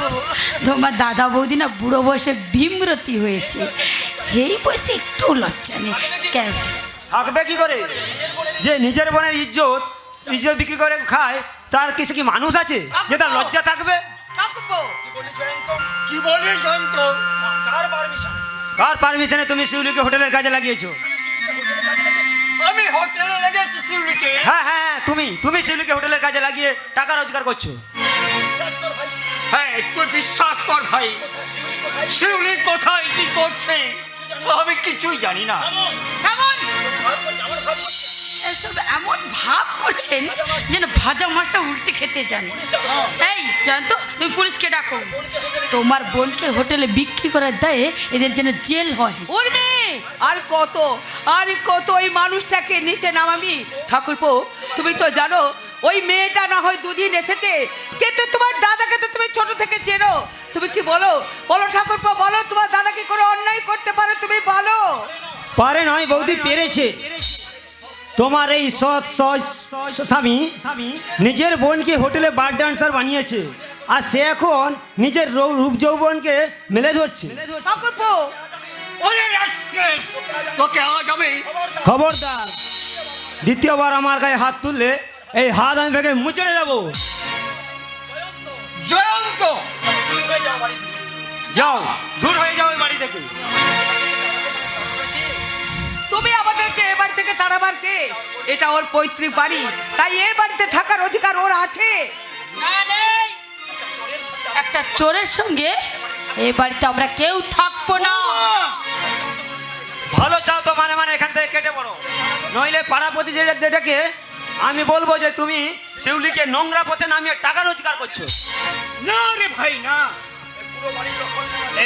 তোমার দাদা বৌদি না বুড়ো বয়সে ভীমরতি হয়েছে, এই বয়সে একটু লজ্জা নেই কেন? থাকবে কি করে? যে নিজের বোনের ইজ্জত ইজ্জত বিক্রি করে খায়, তার কিছু কি মানুষ আছে যে তার লজ্জা থাকবে? থাকবো। কি বলি জানতো? কার পারমিশনে তুমি শিউলিকে হোটেলের কাজে লাগিয়েছো? আমি হোটেলে লেগেছি শিউলিকে। হ্যাঁ হ্যাঁ হ্যাঁ, তুমি শিউলিকে হোটেলের কাজে লাগিয়ে টাকা রোজগার করছো। হ্যাঁ, তুই বিশ্বাস কর ভাই, শিউলি কোথায় কি করছে আমি কিছুই জানি না। কেমন এসব এমন ভাব করছেন যেন ভাজা মাছটা উল্টে খেতে জানে। এই জানতো, তুমি পুলিশকে ডাকো, তোমার বোনকে হোটেলে বিক্রি করার দায়ে এদের যেন জেল হয়। উর্মি, আর কত ওই মানুষটাকে নিচে নামাবি? ঠাকুরপো, তুমি তো জানো ওই মেয়েটা না হয় দুদিন এসেছে, কিন্তু তোমার দাদাকে তো তুমি ছোট থেকে চেনো। তুমি কি বলো ঠাকুরপো, বলো তোমার দাদা কি করে অন্যায় করতে পারে? তুমি বলো। পারে নয় বৌদি, পেরেছে। তোমার এই সৎ স্বামী নিজের বোনকে হোটেলে বার ডান্সার বানিয়েছে, আর সে এখন নিজের রূপ যৌবনকে মেলে ধরছে। ঠাকুরপো, ওরে রাস্কেল, তোকে আজ আমি খবরদার, দ্বিতীয়বার আমার গায়ে হাত তুললে এই হাত আমি ভেঙে মুচড়ে যাবো। জয়ন্ত, যাও, দূর হয়ে যাও এই বাড়ি থেকে। তুমি আমাদেরকে এ বাড়ি থেকে তাড়াবার কে? এটা ওর পৈতৃক বাড়ি, তাই এ বাড়িতে থাকার অধিকার ওর আছে। না, নেই। একটা চোরের সঙ্গে এই বাড়িতে আমরা কেউ থাকবো না। ভালো চাও তো মানে এখান থেকে কেটে পড়ো, নইলে পাড়া প্রতিবেশীদেরকে আমি বলবো যে তুমি শিউলিকে নোংরা পথে নামিয়ে টাকা রোজগার করছো। না রে ভাই না,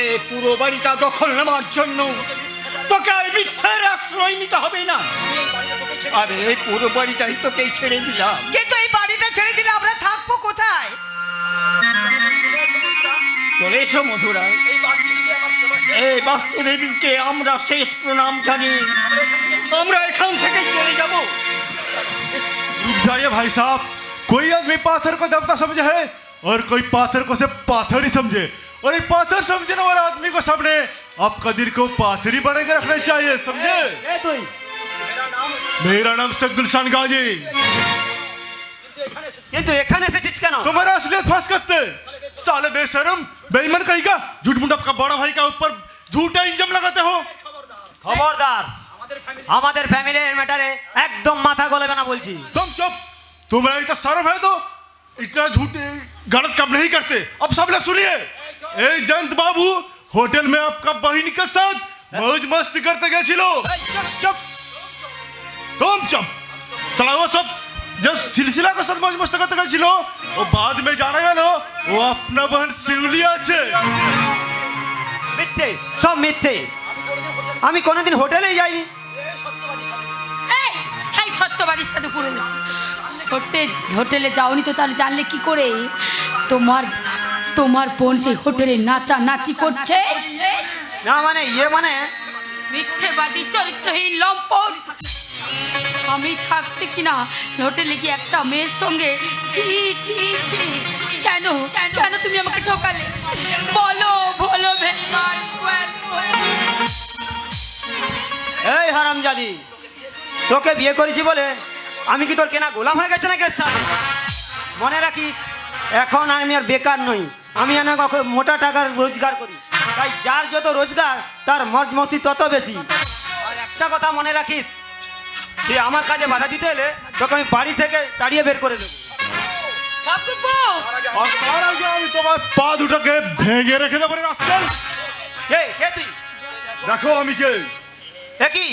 এই পুরো বাড়িটা দখল নেওয়ার জন্য তোকে আর মিথ্যার আশ্রয় নিতে হবে না। আরে এই পুরো বাড়িটাই তোকে ছেড়ে দিলাম। কিন্তু এই বাড়িটা ছেড়ে দিলে আমরা থাকবো কোথায়? চলে এসো মধুরা, এই বাস্তুদেবীকে আমরা শেষ প্রণাম জানি, আমরা এখান থেকে চলে যাব। रुक जाइए भाई साहब, कोई आदमी पाथर को देवता समझे है और कोई पाथर को सिर्फ पाथर ही समझे, और एक पाथर समझने वाला आदमी को सामने आपका दिल को पाथर ही बना के रखना चाहिए, समझे? मेरा नाम शेख गुलशन गाजी। কিন্তু এখানে এসেছিস কেন? तुम्हारा असलियत फांस करते साले बेशरम बेईमान कहीं का झूठ मुंडा का बड़ा भाई का ऊपर झूठा इंजम लगाते हो। খবরদার, আমাদের ফ্যামিলির ম্যাটারে একদম মাথা গলাবে না বলছি। तुम चुप, तुम्हें इतना शर्म है तो इतना झूठ गलत काम नहीं करते। अब सब लोग सुनिए, ए जयंत बाबू होटल में आपका बहन के साथ मौज मस्ती करते गए छिलो। चुप, तुम चुप, साला वो सब जब सिलसिला के साथ मौज मस्ती करते गए छिलो, वो बाद में जाना गया ना वो अपना बहन शिवलिया আছে। মিথ্যে, সব মিথ্যে। আমি কোনোদিন হোটেলেই যাইনি। এই সত্যবাদীর সাথে পুরো হোটেলে যাওনি তো তাহলে জানলে কি করে তোমার বোন সেই হোটেলে নাচি করছে? না মানে মিথ্যেবাদী, চরিত্রহীন, লম্পট। আমি থাকতে কিনা হোটেলে কি একটা মেয়ের সঙ্গে ছি ছি ছি। কেন কেন তুমি আমাকে ঠকালে? বলো বলো বেঈমান। এই হারামজাদি, তোকে বিয়ে করেছি বলে আমি কি তোর কেনা গোলাম হয়ে গেছে নাকি? মনে রাখিস, এখন আমি আর বেকার নই, আমি অনেক মোটা টাকার রোজগার করি, তাই যার যত রোজগার তার মজ মস্তি তত বেশি। আর একটা কথা মনে রাখিস, তুই আমার কাজে বাধা দিতে এলে তোকে আমি বাড়ি থেকে তাড়িয়ে বের করে দেবো। ঠাকুরপো, और सारा क्या আমি তোমার পা দুটোকে ভেঙে রেখে দেবো রে রাস্কেল। কে তুই? দেখো আমি কে। কি?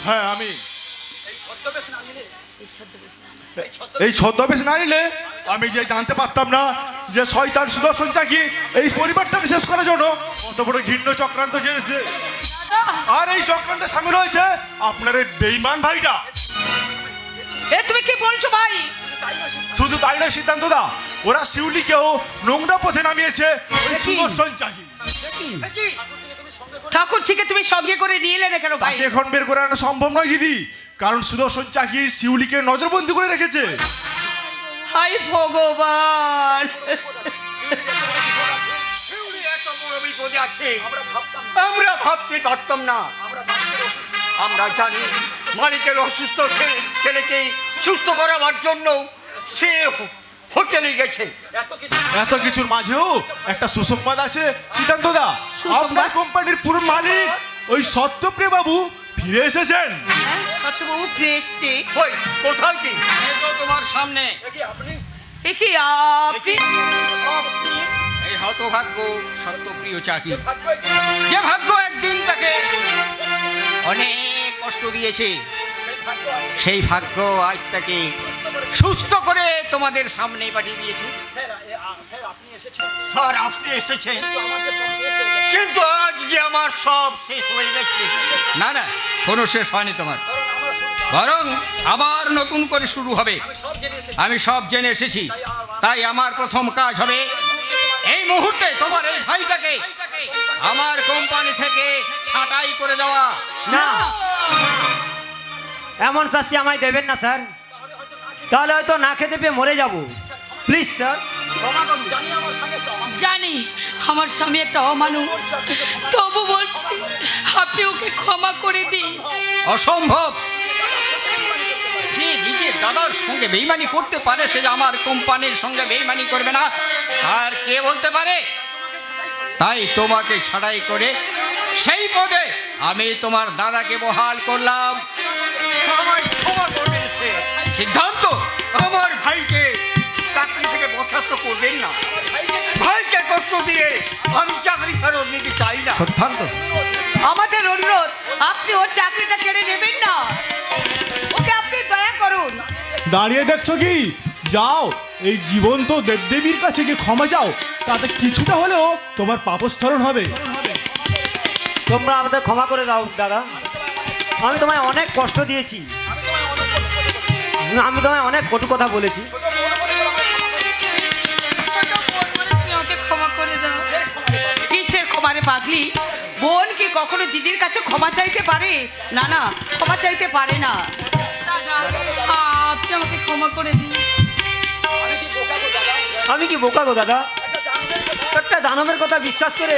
হ্যাঁ আমি। এই ছদ্মবেশ না নিলে আমি যে জানতে পারতাম না যে শয়তান সুদর্শন চাকি এই পরিবারটাকে শেষ করার জন্য কত বড় ঘৃণ্য চক্রান্ত চেয়েছে। আর এই চক্রান্তে সামিল হয়েছে আপনার এই বেঈমান ভাইটা। এ তুমি কি বলছো ভাই? শুধু তাই নয় সিদ্ধান্ত দা, ওরা শিউলিকেও নোংরা পথে নামিয়েছে ওই সুদর্শন চাকি। ঠাকুর ঠিক তুমি সঙ্গে করে নিয়ে এলে না কেন ভাই? তাকে এখন বের করে আনা সম্ভব নয় দিদি, কারণ সুদর্শন চাকি শিউলিকে নজরবন্দি করে রেখেছে। হাই ভগবান! শিউলি এত বড় বিপদে আছে আমরা ভাবতে পারতাম না। আমরা জানি মালিকের অসুস্থ ছেলেকে সুস্থ করাবার জন্য সে হোটেলে গেছে। এত কিছুর মাঝেও একটা সুসংবাদ আছে সিদ্ধান্ত দা, আপনার কোম্পানির পুরো মালিক ওই সত্যপ্রিয় বাবু ফিরে এসেছেন। সত্যবাবু ফ্রেশটে ওই কোথায় কি? তোমার সামনে। এ কি আপনি? এই হতভাগ্য সত্যপ্রিয় চাকি, যে ভাগ্য একদিন তাকে অনেক কষ্ট দিয়েছে, সেই ভাগ্য আজ তাকে সুস্থ করে তোমাদের সামনে পাঠিয়ে দিয়েছে। স্যার আপনি এসেছেন, কিন্তু আজ যে আমার সব শেষ হয়ে গেছে। না না, কোনো শেষ হয়নি তোমার, বরং আবার নতুন করে শুরু হবে। আমি সব জেনে এসেছি, তাই আমার প্রথম কাজ হবে এই মুহূর্তে তোমার এই ভাইটাকে আমার কোম্পানি থেকে ছাঁটাই করে দেওয়া। না, এমন শাস্তি আমায় দেবেন না স্যার, তাহলে হয়তো না খেতে পেয়ে মরে যাব। Please sir. জানি আমার স্বামী একটা অমানুষ, তবু বলছি আপনি ওকে ক্ষমা করে দিন। অসম্ভব! যে নিজের দাদার সঙ্গে বেইমানি করতে পারে, সে যে আমার কোম্পানির সঙ্গে বেইমানি করবে না, আর কে বলতে পারে? তাই তোমাকে ছাড়াই করে সেই পদে আমি তোমার দাদাকে বহাল করলাম। আমায় ক্ষমা করবেন সে। সিদ্ধান্ত, আমার ভাইকে চাকরি থেকে বরখাস্ত করবেন না। ভাইকে কষ্ট দিয়ে আমি চাকরি ফেরত নিতে চাই না। সিদ্ধান্ত, আমাদের অনুরোধ, আপনি ওর চাকরিটা কেড়ে নেবেন না, ওকে আপনি দয়া করুন। দাঁড়িয়ে দেখছো কি? যাও এই জীবন্ত দেবদেবীর কাছে গিয়ে ক্ষমা চাও, তাতে কিছুটা হলেও তোমার পাপস্খলন হবে। তোমরা আমাদের ক্ষমা করে দাও দাদা, আমি তোমায় অনেক কষ্ট দিয়েছি, আমি তোমায় অনেক কটু কথা বলেছি। তুমি ওকে ক্ষমা করে দাও। কিসের ক্ষমারে পাগলি? বোন কি কখনো দিদির কাছে ক্ষমা চাইতে পারে? না না, ক্ষমা চাইতে পারে না। দাদা আপনি আমাকে ক্ষমা করে দিন। আমি কি বোকা গো দাদা? একটা দানবের কথা বিশ্বাস করে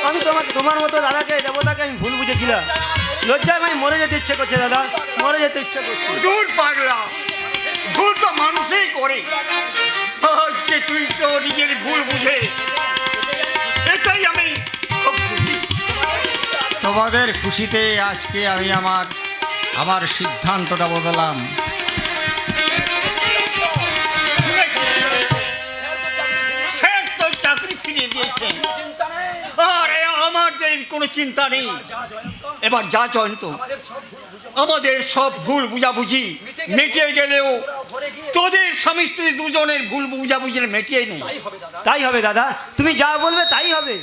আমি তোমার মতো দাদাকে, দেবতাকে আমি ভুল বুঝেছিলাম। লজ্জায় আমি মরে যেতে ইচ্ছে করছে দাদা, মরে যেতে ইচ্ছে করছে। দূর পাগলা, ভুল তো মানুষই করে। যে তুই তো নিজের ভুল বুঝে, এটাই আমি খুব খুশি। তোমাদের খুশিতে আজকে আমি আমার সিদ্ধান্তটা বদলাম। স্যার তো চাকরি ফিরিয়ে দিয়েছে, আরে আমাদের কোনো চিন্তা নেই। এবার যা জয়ন্ত, আমাদের সব ভুল বুঝাবুঝি মিটিয়ে গেলেও তোদের স্বামী স্ত্রী দুজনের ভুল বুঝাবুঝি মিটিয়ে নেই। তাই হবে দাদা, তুমি যা বলবে তাই হবে।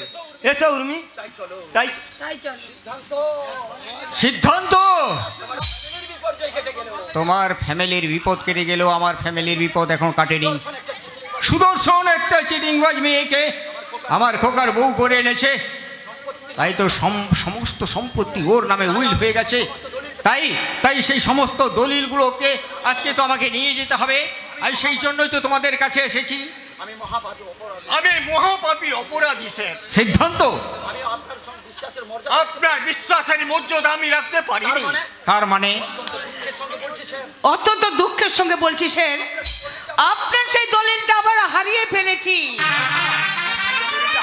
এসো উর্মি, তাই সিদ্ধান্ত, তোমার ফ্যামিলির বিপদ কেটে গেলেও আমার ফ্যামিলির বিপদ এখন কাটেনি। সুদর্শন একটা চিটিংবাজ মেয়েকে আমার খোকার বউ করে এনেছে, তাই তো সমস্ত সম্পত্তি ওর নামে উইল হয়ে গেছে। তাই সেই সমস্ত দলিলগুলোকে আজকে তো আমাকে নিয়ে যেতে হবে, আর সেই জন্যই তো তোমাদের কাছে এসেছি। আমি মহাপাপী অপরাধী স্যার। সিদ্ধান্ত, আপনার বিশ্বাসের মর্যাদা আমি রাখতে পারিনি। তার মানে অত্যন্ত দুঃখের সঙ্গে বলছি স্যার, আপনার সেই দলিলটা আবার হারিয়ে ফেলেছি।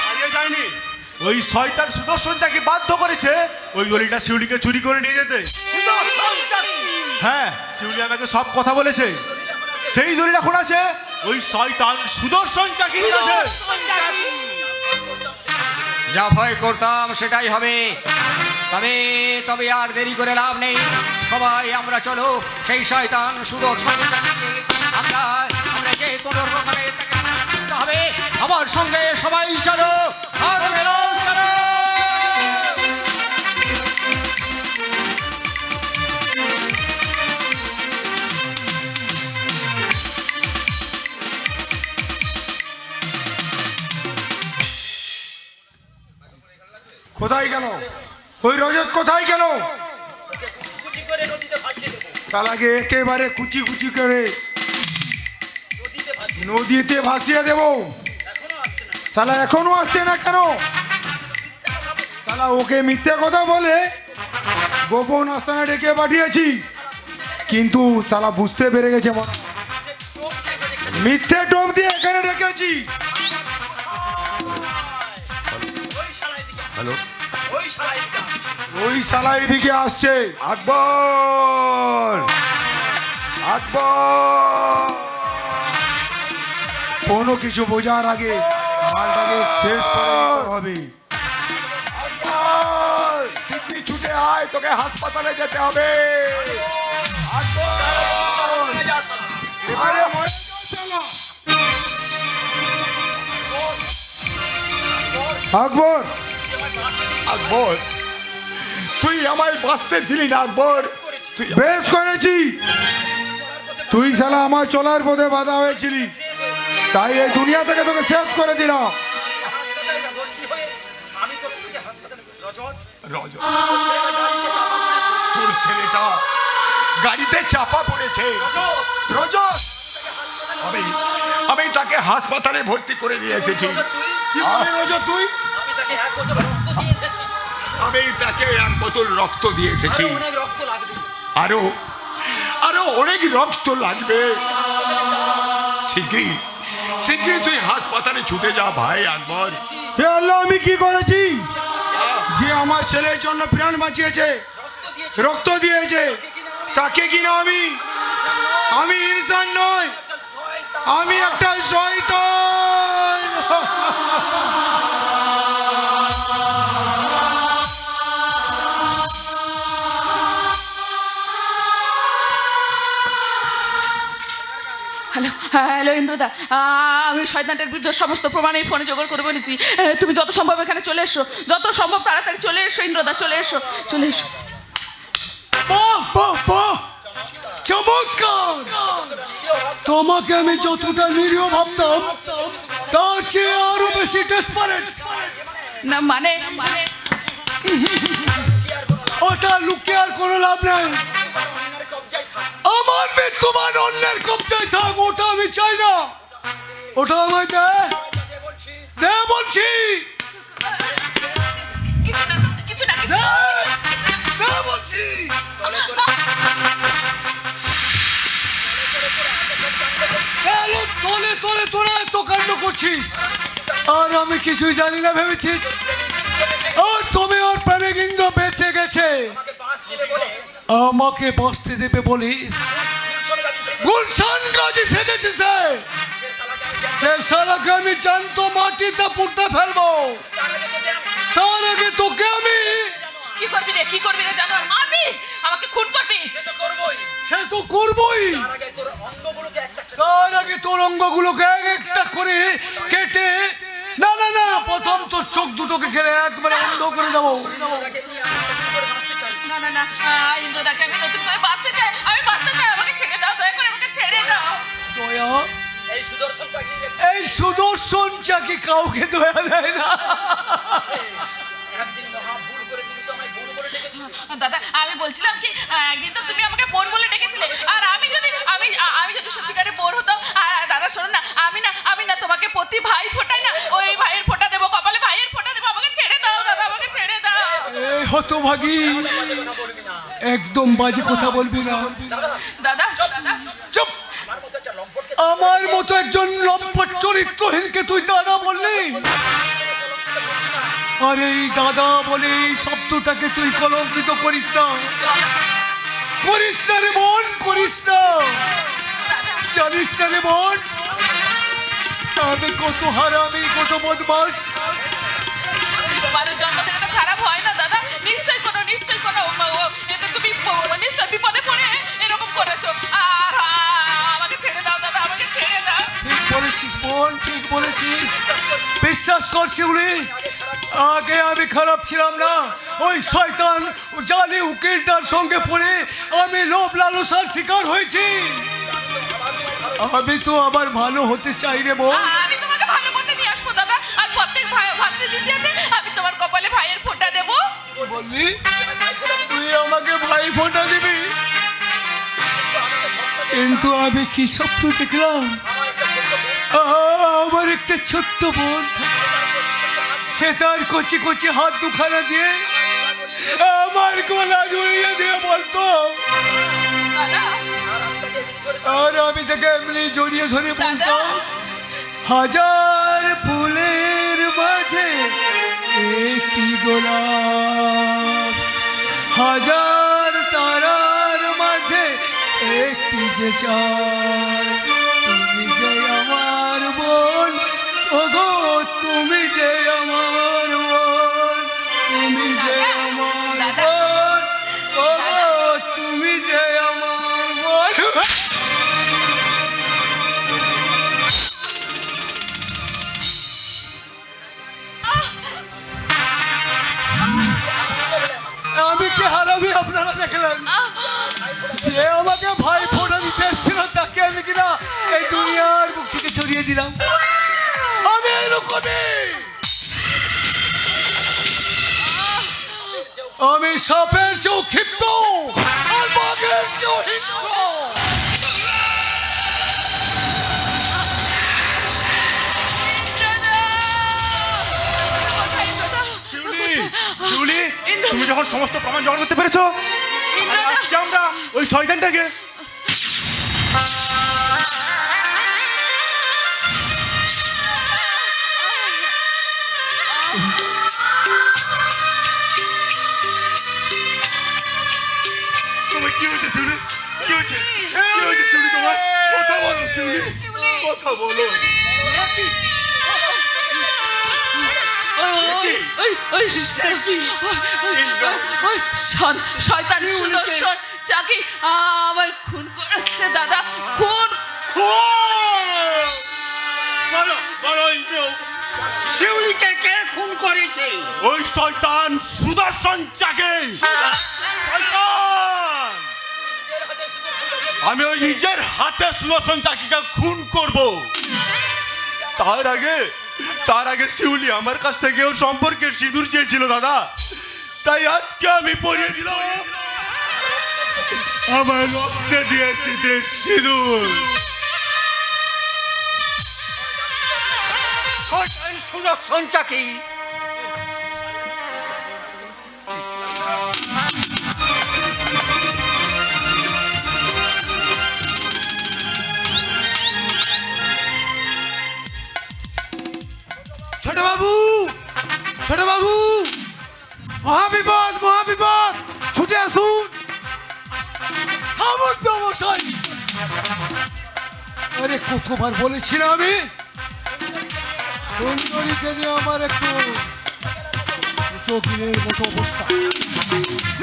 হারিয়ে যায়নি, ওই শয়তান সুদর্শন তাকে বাধ্য করেছে ওই দড়িটা শিউলিকে চুরি করে নিয়ে যেতে। হ্যাঁ, শিউলি আমাকে সব কথা বলেছে। সেই দড়ি এখন আছে ওই শয়তান সুদর্শন চাকির কাছে। যা ভয় করতাম সেটাই হবে। তবে আর দেরি করে লাভ নেই। সবাই আমরা চলো সেই শয়তান সুদর্শন আমরা যে কোনো রকমে তাকে মারতে হবে। আমার সঙ্গে সবাই চলো, আর মেলো চলো। কোথায় গেল ওই রজত? কোথায় গেল? শালাকে একেবারে কুচি কুচি করে নদীতে ভাসিয়ে দেব। শালা এখনো আসছে না কেন? শালা ওকে মিথ্যে কথা বলে গোপন আস্তানা ডেকে পাঠিয়েছি, কিন্তু শালা বুঝতে পেরে গেছে মিথ্যে টোপ দিয়ে এখানে ডেকেছি। হ্যালো, ওই শালা এদিকে আসছে। আকবর, আকবর, কোনো কিছু বোঝার আগে মালটাকে শেষ করে দিতে হবে। আকবর, শিগগিরই ছুটে আয়, তোকে হাসপাতালে যেতে হবে। আকবর, এবারে মরে যাও শালা। আকবর, আকবর, তুই আমায় বাঁচতে দিলি না আকবর। তুই বেশ করেছি। তুই শালা আমার চলার পথে বাধা হয়েছিলি, তাই এই দুনিয়া থেকে তোকে শেষ করে দিলাম। রজত, তোর ছেলেটা গাড়িতে চাপা পড়েছে। রজত, আমি তাকে হাসপাতালে ভর্তি করে নিয়ে এসেছি। কি বলে রজত তুই? আমি তাকে 1 বোতল রক্ত দিয়ে এসেছি। আরো আরো অনেক রক্ত লাগবে। শীঘ্রই শীঘ্রই তুই হাসপাতালে ছুটে যা ভাই আকবর। হে আল্লাহ, আমি কি করেছি যে আমার ছেলের জন্য প্রাণ বাঁচিয়েছে, রক্ত দিয়েছে, তাকে কিনা আমি ইনসান নই, আমি একটা শয়তান। হ্যালো, হ্যালো ইন্দ্রদা, আমি শয়তানটার বিরুদ্ধে সমস্ত প্রমাণ এই ফোনে জোগাড় করে বলেছি। তুমি যত সম্ভব এখানে চলে এসো, যত সম্ভব তাড়াতাড়ি চলে এসো ইন্দ্রদা, চলে এসো, চলে এসো। বাহ বাহ বাহ, চমৎকার! তোমাকে আমি যতটা নিরীহ ভাবতাম তার চেয়ে আরো বেশি ডেসপারেট। না মানে মানে ওটা লুকিয়ে আর কোনো লাভ নাই। আমার মৃত্যুমান অন্যের কবজায় থাক, ওটা আমি চাই না। ওটা আমায় দে বলছি, কিছু না, কিছু না, কিছু দে না। দে বলছি। তোলে তোলে তোরা এত কাণ্ড করছিস আর আমি কিছুই জানি না ভেবেছিস? আর তুমি ওর প্রেমিক ইন্দ্র বেঁচে গেছে, আমাকে বাঁচতে দেবে বলি গুলশান গাজী সেজেছে সে শালাকে আমি জানতো মাটিতে পুঁতে ফেলবো। তার আগে তোকে আমি কি করবি রে, কি করবি রে জানোয়ার? মারবি, আমাকে খুন করবি? সে তো করবই, তার আগে তোর অঙ্গগুলোকে এক একটা করে কেটে, না না না, প্রথম তোর চোখ দুটোকে খেলে একবারে অন্ধ করে দেবো। না না না, ইন্দ্রদাকে আমি নতুন করে বাঁচতে চাই, আমি বাঁচতে চাই, আমাকে ছেড়ে দাও, দয়া করে আমাকে ছেড়ে দাও। দয়া? এই সুদর্শন চাকি কাউকে দয়া দেয় না। দাদা, আমি বলছিলাম কি, একদিন তো তুমি আমাকে বোন বলে ডেকেছিলে, আর আমি যদি সত্যিকারে বোন হতাম, আর দাদা শোনো না, আমি না তোমাকে প্রতি ভাই ফোটাই না, ওই ভাইয়ের ফোঁটা দেবো, কপালে ভাইয়ের ফোঁটা দেবো, আমাকে ছেড়ে দাও দাদা, আমাকে ছেড়ে দাও। এই হতভাগী, একদম বাজে কথা বলবি না। দাদা দাদা, চুপ! আমার মতো একজন লম্পট চরিত্রহীনকে তুই দাদা বললি? আর এই দাদা বলে এই শব্দটাকে তুই কলঙ্কিত করিস না, করিস না রে বোন, করিস না। জানিস না রে বোন, আমি কত হারামি, কত বদমাস। তোমার জন্ম থেকে তো খারাপ হয় না দাদা, নিশ্চয়ই কোনো এতে তুমি নিশ্চয় বিপদে পড়ে এরকম করেছো। আর আমাকে ছেড়ে দাও দাদা, আমাকে ছেড়ে দাও। ঠিক বলেছিস বোন, ঠিক বলেছিস। বিশ্বাস কর শিউলি, আগে আমি খারাপ ছিলাম না। ওই শয়তান জালি উকিলটার সঙ্গে পড়ে আমি লোভ লালসার শিকার হয়েছি। আমি তো আবার ভালো হতে চাই রে বোন। আমি তোমাকে ভালো মতে নিয়ে আসবো দাদা, আর প্রত্যেক ভাতৃদ্বিতীয়াতে আমি তোমার কপালে ভাইয়ের ফোঁটা দেবো। বললি তুই আমাকে ভাই ফোঁটা দিবি? কিন্তু আমি কি স্বপ্ন দেখলাম? আমার একটা ছোট্ট বোন থাকে। সে তার কচি কচি হাত দুখানা দিয়ে আমার গলা জড়িয়ে দিয়ে বলতো, আর আমি তাকে এমনি জড়িয়ে ধরে বলতাম, হাজার ফুলের মাঝে একটি গোলাপ, হাজার তারার মাঝে একটি যে চাঁদ, তুমি যে আমার বোন, ওগো তুমি যে আমার বোন, তুমি যে আমার বোন, ওগো তুমি যে আমার বোন। আমি কি হারামি আপনারা দেখলেন? যে আমাকে ভাই ফোটা দিতে এসেছিল তাকে আমি কিনা এই দুনিয়ার বুক থেকে ছড়িয়ে দিলাম। আমি এরকমই, আমি সাপের চেয়েও ক্ষিপ্ত আর বাঘের চেয়েও হিংস্র। শিউলি, তুমি যখন সমস্ত প্রমাণ জোগাড় করতে পেরেছো, আজকে আমরা ওই শয়তানটাকে তোমার কি হয়েছে শিউলি? কি হয়েছে? কি হয়েছে শিউলি তোমার? কথা বলো শিউলি, কথা বলো। শয়তান সুদর্শন যাকে আমায় খুন করেছে দাদা, খুন। বলো বলো ইন্দ্র, শিউলিকে কে খুন করেছে? ওই শয়তান সুদর্শন চাকে। শয়তান! আমি ওই নিজের হাতে সুদর্শন চাকিকে খুন করব। তার আগে শিউলি আমার কাছ থেকে ওর সম্পর্কের সিঁদুর চেয়েছিল দাদা, তাই আজকে আমি পরিয়ে দিলাম আমার রক্তে দিয়েছি সিঁদুর। সুদর্শন চাকি ছোট বাবু, ছোট বাবু, মহাবিপদ, মহাবিপদ, ছুটে আসুন। আমার তো মশাই, আরে কতবার বলেছিলাম আমি, সুন্দরীকে নিয়ে আমার একটু চোখের মতো অবস্থা।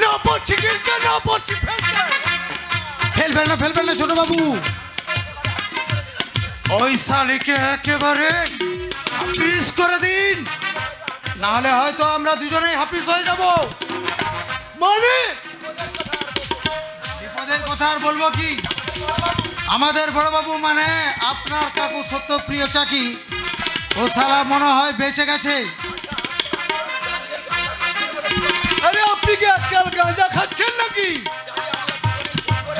না পারছি কিনতে, না পারছি ফেলতে। ফেলবেন না, ফেলবেন না ছোট বাবু, ওই শালিকে একেবারে হাফিজ করে দিন, নাহলে হয়তো আমরা দুজনেই হাফিজ হয়ে যাব। মানে বিপদের কথা আর বলবো কি, আমাদের বড়বাবু মানে আপনার কাকু সত্যপ্রিয় চাকি, ও সালা মনে হয় বেঁচে গেছে। আরে আপনি কি আজকাল গাঁজা খাচ্ছেন নাকি?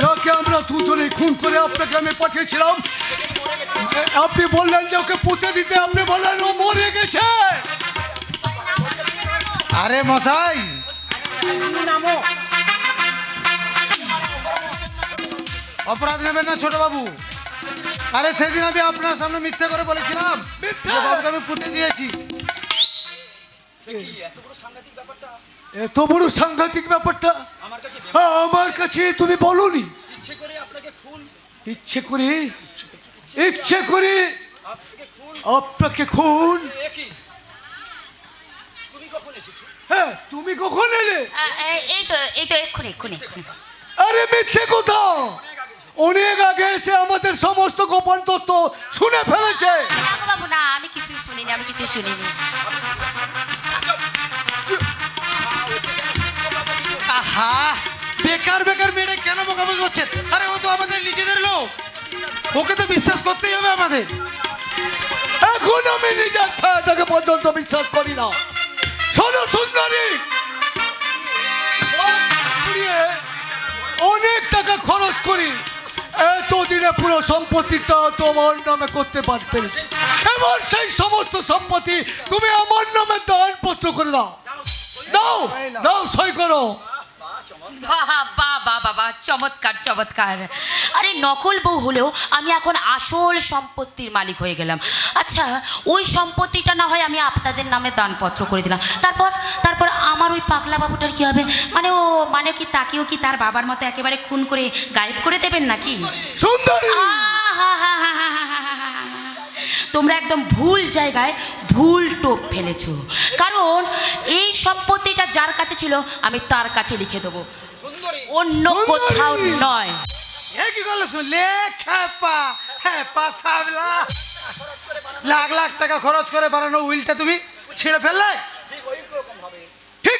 যাকে আমরা দুজনে খুন করে আপনাকে আমি পাঠিয়েছিলাম, আপনি বললেন যে ওকে পুঁতে দিতে, আপনি বললেন ও মরে গেছে। আরে মশাই, অপরাধ নেবেন না ছোট বাবু। আরে সেদিন আমি আপনার সামনে মিথ্যে করে বলেছিলাম বাবুকে আমি পুঁতে দিয়েছি। এত বড় সাংঘাতিক ব্যাপারটা আমার কাছে তুমি বলনি। ইচ্ছে করে আপনাকে খুন। হ্যাঁ, তুমি কখন এলে? এই তো এক্ষুনি এক্ষুনি। আরে মিথ্যে কথা, অনেক আগে এসে আমাদের সমস্ত গোপন তথ্য শুনে ফেলেছে। বাবু না, আমি কিছুই শুনিনি, আমি কিছুই শুনিনি। আহা, বেকার বেকার মেয়েটা কেন বকাবকি করছেন? আরে ও তো আমাদের নিজেদের লোক, ওকে তো বিশ্বাস করতেই হবে আমাদের। এখন আমি নিজের ছায়াটাকে পর্যন্ত বিশ্বাস করি না। শোনো সুন্দরী, অনেক টাকা খরচ করি এতদিনে পুরো সম্পত্তিটা তোমার নামে করতে পারতে, এবার সেই সমস্ত সম্পত্তি তুমি আমার নামে দানপত্র করে দাও। দাও দাও, সই করো। বাবা চমৎকার চমৎকার। আরে নকল বউ হলেও আমি এখন আসল সম্পত্তির মালিক হয়ে গেলাম। আচ্ছা, ওই সম্পত্তিটা না হয় আমি আপনাদের নামে দানপত্র করে দিলাম, তারপর আমার ওই পাগলা বাবুটার কি হবে? মানে কি তাকেও কি তার বাবার মতো একেবারে খুন করে গায়েব করে দেবেন নাকি? সুন্দরী, তোমরা একদম ভুল জায়গায় ভুল টোপ ফেলেছো, কারণ এই সম্পত্তিটা যার কাছে ছিল আমি তার কাছে লিখে দেবো, অন্য কোথাও নয়। কি করলো শুনলে? লাখ লাখ টাকা খরচ করে বানানো উইলটা তুমি ছিঁড়ে ফেললে। ঠিক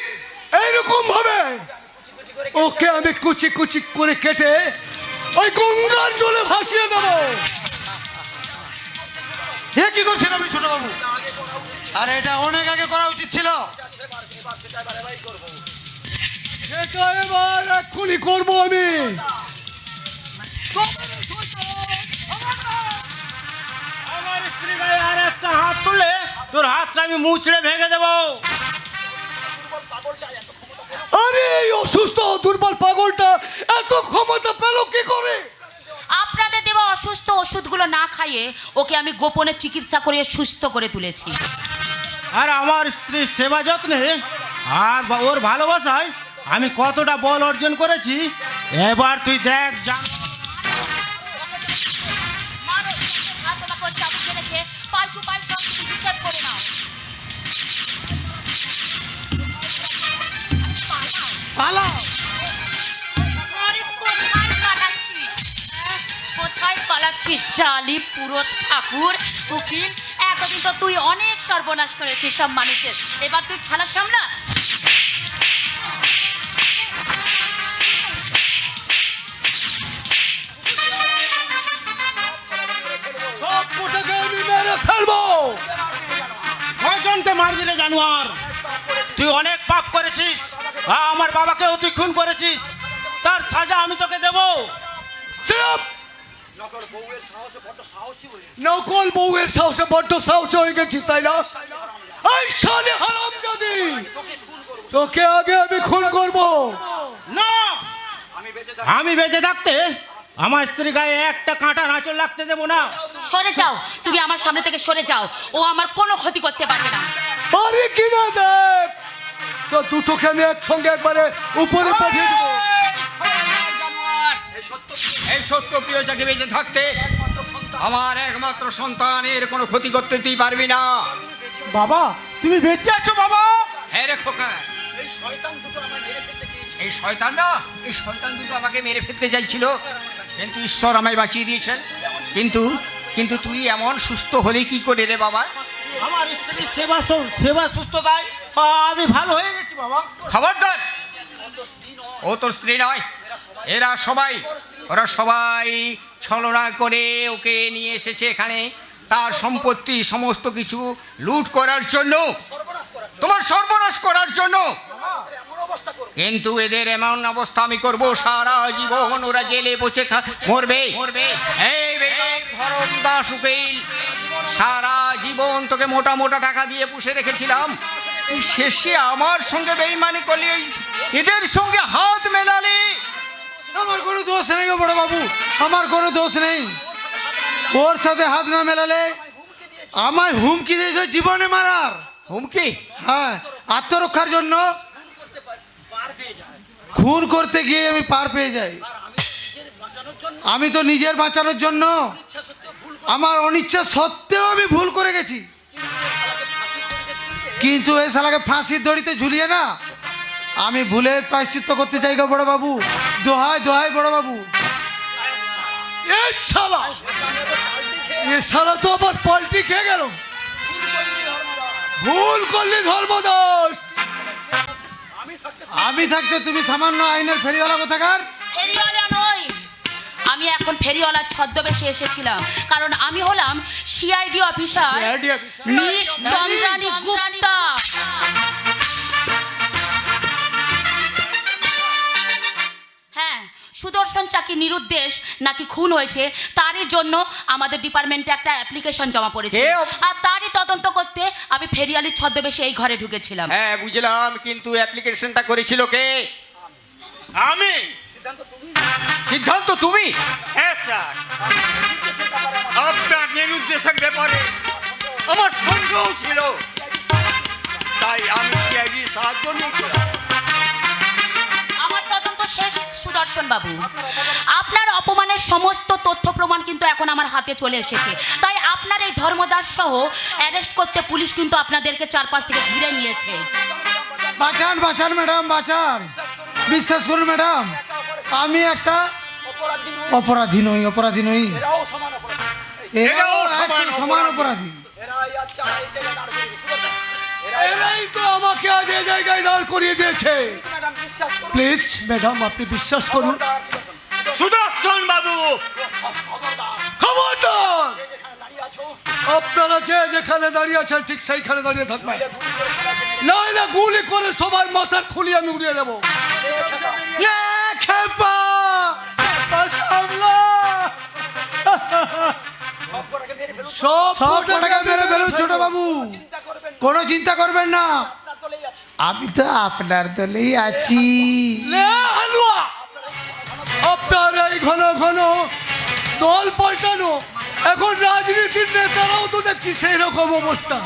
এইরকম ভাবে ওকে আমি কুচি কুচি করে কেটে ওই গঙ্গার জলে ভাসিয়ে দেবো। কি করছেন আপনি ছোট বাবু? আরে এটা অনেক আগে করা উচিত ছিল। সেটা এবার এক্ষুনি করবো আমি। আমার স্ত্রী গায়ে আর একটা হাত তুললে তোর হাতটা আমি মুচড়ে ভেঙে দেবো। আরে এই অসুস্থ দুর্বল পাগলটা এত ক্ষমতা পেল কি করে? আপনাদের দেওয়া অসুস্থ ওষুধগুলো না খাইয়ে ওকে আমি গোপনে চিকিৎসা করে সুস্থ করে তুলেছি। আর আমার স্ত্রীর সেবা যত্নে আর ওর ভালোবাসায় আমি কতটা বল অর্জন করেছি এবার তুই দেখ। কোথায় পালাচ্ছিস জালি পুরো ঠাকুর উকিল? এতদিন তো তুই অনেক সর্বনাশ করেছিস সব মানুষের, এবার তুই খেলা সামলা। সবকটাকে আমি মেরে ফেলবো। কয়জনকে মারবি রে জানোয়ার? তুই অনেক পাপ করেছিস, আমার বাবাকেও তুই খুন করেছিস, তার সাজা আমি তোকে দেবো। চুপ! নকল বউয়ের সাহসে বড্ড সাহস হয়ে গেছি, তাই না? এই শালি হারামজাদি, তোকে আগে আমি খুন করবো। না, আমি বেঁচে থাকতে আমার স্ত্রী গায়ে একটা কাঁটা আঁচড় লাগতে দেবো না। সরে যাও, তুমি আমার সামনে থেকে সরে যাও, ও আমার কোনো ক্ষতি করতে পারবে না। পারি কিনা দেখ, তো দুটোকে আমি একসঙ্গে একবারে উপরে পাঠিয়ে দেবো। এই সত্য প্রিয় যাকে বেঁচে থাকতে আমার একমাত্র সন্তানের কোনো ক্ষতি করতে তুই পারবি না। বাবা, তুমি বেঁচে আছো বাবা? হ্যাঁ রে খোকা, এই শয়তান না, এই শয়তান দুটো আমাকে মেরে ফেলতে চাইছিল, কিন্তু ঈশ্বর আমায় বাঁচিয়ে দিয়েছেন। কিন্তু তুই এমন সুস্থ হলে কি করে রে বাবা? আমার স্ত্রীর সেবা সুস্থতায় আমি ভালো হয়ে গেছি বাবা। খবরদার, ও তোর স্ত্রী নয়, ওরা সবাই ছলনা করে ওকে নিয়ে এসেছে এখানে তার সম্পত্তি সমস্ত কিছু লুট করার জন্য, তোমার সর্বনাশ করার জন্য। কিন্তু এদের এমন অবস্থা আমি করব, সারা জীবন ওরা জেলে বসে মরবে। এই ধরম দাস উকিল, সারা জীবন তোকে মোটা মোটা টাকা দিয়ে পুষে রেখেছিলাম, এই শেষে আমার সঙ্গে বেইমানি করলি, এদের সঙ্গে হাত মেলালি। আমার কোনো দোষ নেই বড় বাবু, আমার কোনো দোষ নেই। ওর সাথে হাত না মেলালে আমায় হুমকি দিয়েছে জীবনে মারার। হুমকি? হ্যাঁ, আত্মরক্ষার জন্য খুন করতে গিয়ে আমি পার পেয়ে যাই। আমি তো নিজের বাঁচানোর জন্য আমার অনিচ্ছা সত্ত্বেও আমি ভুল করে গেছি, কিন্তু এই শালাকে ফাঁসির দড়িতে ঝুলিয়ে না আমি ভুলের প্রায়শ্চিত্ত করতে চাই গো বড় বাবু। দোহাই দোহাই বড় বাবু। এ শালা তো আবার পাল্টি খেয়ে গেল। ভুল করলি ধর্মদাস। আমি থাকতে তুমি সামান্য আইনের ফেরিওয়ালা কোথাকার? ফেরিওয়ালা নই, আমি এখন ফেরিওয়ালার ছদ্মবেশে এসেছিলাম, কারণ আমি হলাম CID officer miss Chandrani Gupta. হ্যাঁ, সুদর্শন চাকি নিরুদ্দেশ নাকি খুন হয়েছে, তারই জন্য আমাদের ডিপার্টমেন্টে একটা অ্যাপ্লিকেশন জমা পড়েছে, আর তারই তদন্ত করতে আমি ফেরিয়ালির ছদ্মবেশে এই ঘরে ঢুকেছিলাম। হ্যাঁ বুঝলাম, কিন্তু অ্যাপ্লিকেশনটা করেছিল কে? আমি সিদ্ধান্ত তুমি? হ্যাঁ স্যার, আপনার নিরুদ্দেশের ব্যাপারে আমার সন্দেহ ছিল, তাই আমি সিআইডির সাহায্য নিয়েছিলাম। আমার তদন্ত শেষ সুদর্শন বাবু, আপনার অপমানের সমস্ত তথ্য প্রমাণ কিন্তু এখন আমার হাতে চলে এসেছে, তাই আপনার এই ধর্মদাস সহ অ্যারেস্ট করতে পুলিশ কিন্তু আপনাদেরকে চারপাশ থেকে ঘিরে নিয়েছে। বাঁচান বাঁচান ম্যাডাম, বাঁচান। বিশ্বাস করুন ম্যাডাম, আমি একটা অপরাধী নই, অপরাধী নই, এরাও সমান অপরাধী। এরাই তো আমাকে আজ এই জায়গায় দাঁড় করিয়ে দিয়েছে। প্লিজ ম্যাডাম, আপনি বিশ্বাস করুন। সুদর্শন বাবু, খবরদার! আপনারা যে যেখানে দাঁড়িয়ে আছেন ঠিক সেইখানে দাঁড়িয়ে থাকবেন, না গুলি করে সবার মাথার খুলি আমি উড়িয়ে দেবো। খেপা সামলা, সব কটাকে মেরে ফেলুন ছোট বাবু, কোনো চিন্তা করবেন না, আমি তো আপনার দলেই আছি। আপনার এই ঘন ঘন দল পাল্টানো, এখন রাজনীতির নেতারাও তো দেখছি সেই রকম অবস্থা,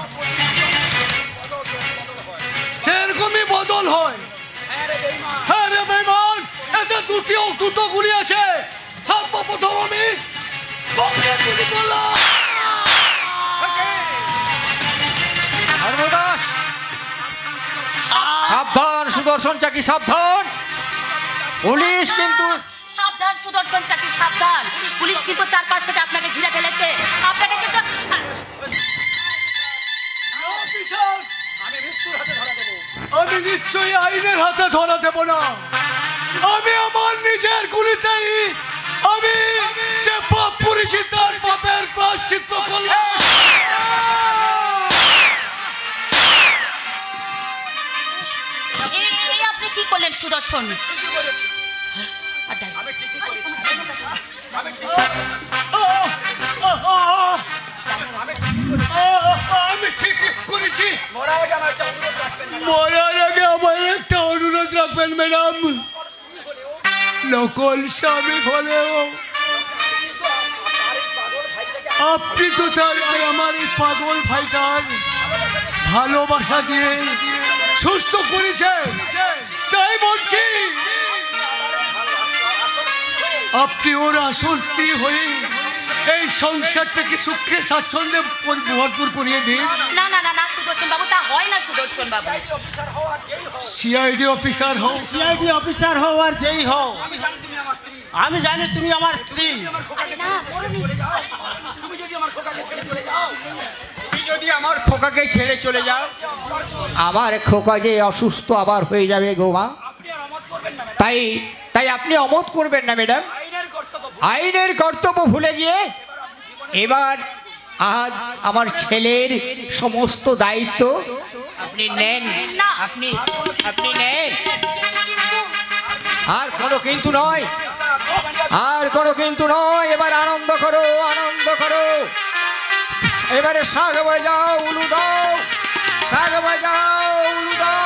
সেরকমই বদল হয়। হ্যাঁ রে বেঈমান, এতে দুটো গুলি আছে। সর্বপ্রথম আমি কমপ্লেন গুলি করলাম। সাবধান সুদর্শন চাকি, সাবধান! পুলিশ কিন্তু সাবধান সুদর্শন চাকি, সাবধান! পুলিশ কিন্তু চারপাশ থেকে আপনাকে ঘিরে ফেলেছে, আপনাকে কিন্তু আমি নিশ্চয়ই আইনের হাতে ধরা দেব না। আমি আমার নিজের গুলিতেই আমি যে পাপ করেছি তার পাপের প্রায়শ্চিত্ত করলাম। এই আপনি কি করলেন সুদর্শন? আমি ঠিক করেছি। মরার আগে আমার একটা অনুরোধ রাখবেন ম্যাডাম, নকল স্বামী হলেও আপনি তো তার আর আমার এই পাগল ভাইটার ভালোবাসা দিয়ে সুস্থ করেছেন, তাই বলছি আপনি ওর আসল স্ত্রী হয়ে এই সংসারটাকে সুখে স্বাচ্ছন্দ্যে ভরপুর করিয়ে দিন। না না না না সুদর্শন বাবু, তা হয় না সুদর্শন বাবু। সিআইডি অফিসার হও, সিআইডি অফিসার হও আর যেই হও, আমি জানি তুমি আমার স্ত্রী। তুমি যদি আমার খোকাকে ছেড়ে চলে যাও, আমার খোকা যে অসুস্থ আবার হয়ে যাবে গো মা, তাই আপনি অমত করবেন না ম্যাডাম। আইনের কর্তব্য ভুলে গিয়ে এবার আজ আমার ছেলের সমস্ত দায়িত্ব আপনি নেন, আপনি নেন। আর কোনো কিন্তু নয়, আর কোনো কিন্তু নয়। এবার আনন্দ করো, আনন্দ করো। এবারে শাক বাজাও, উলু দাও, শাক বাজাও, উলু দাও।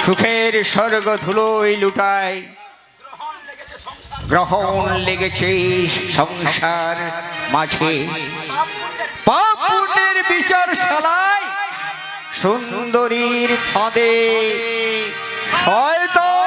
সুখের স্বর্গ ধুলোই লুটায়, গ্রহণ লেগেছে সংসার মাঝে, পাপ পুণ্যের বিচার শালায়, সুন্দরীর ফাঁদে শয়তান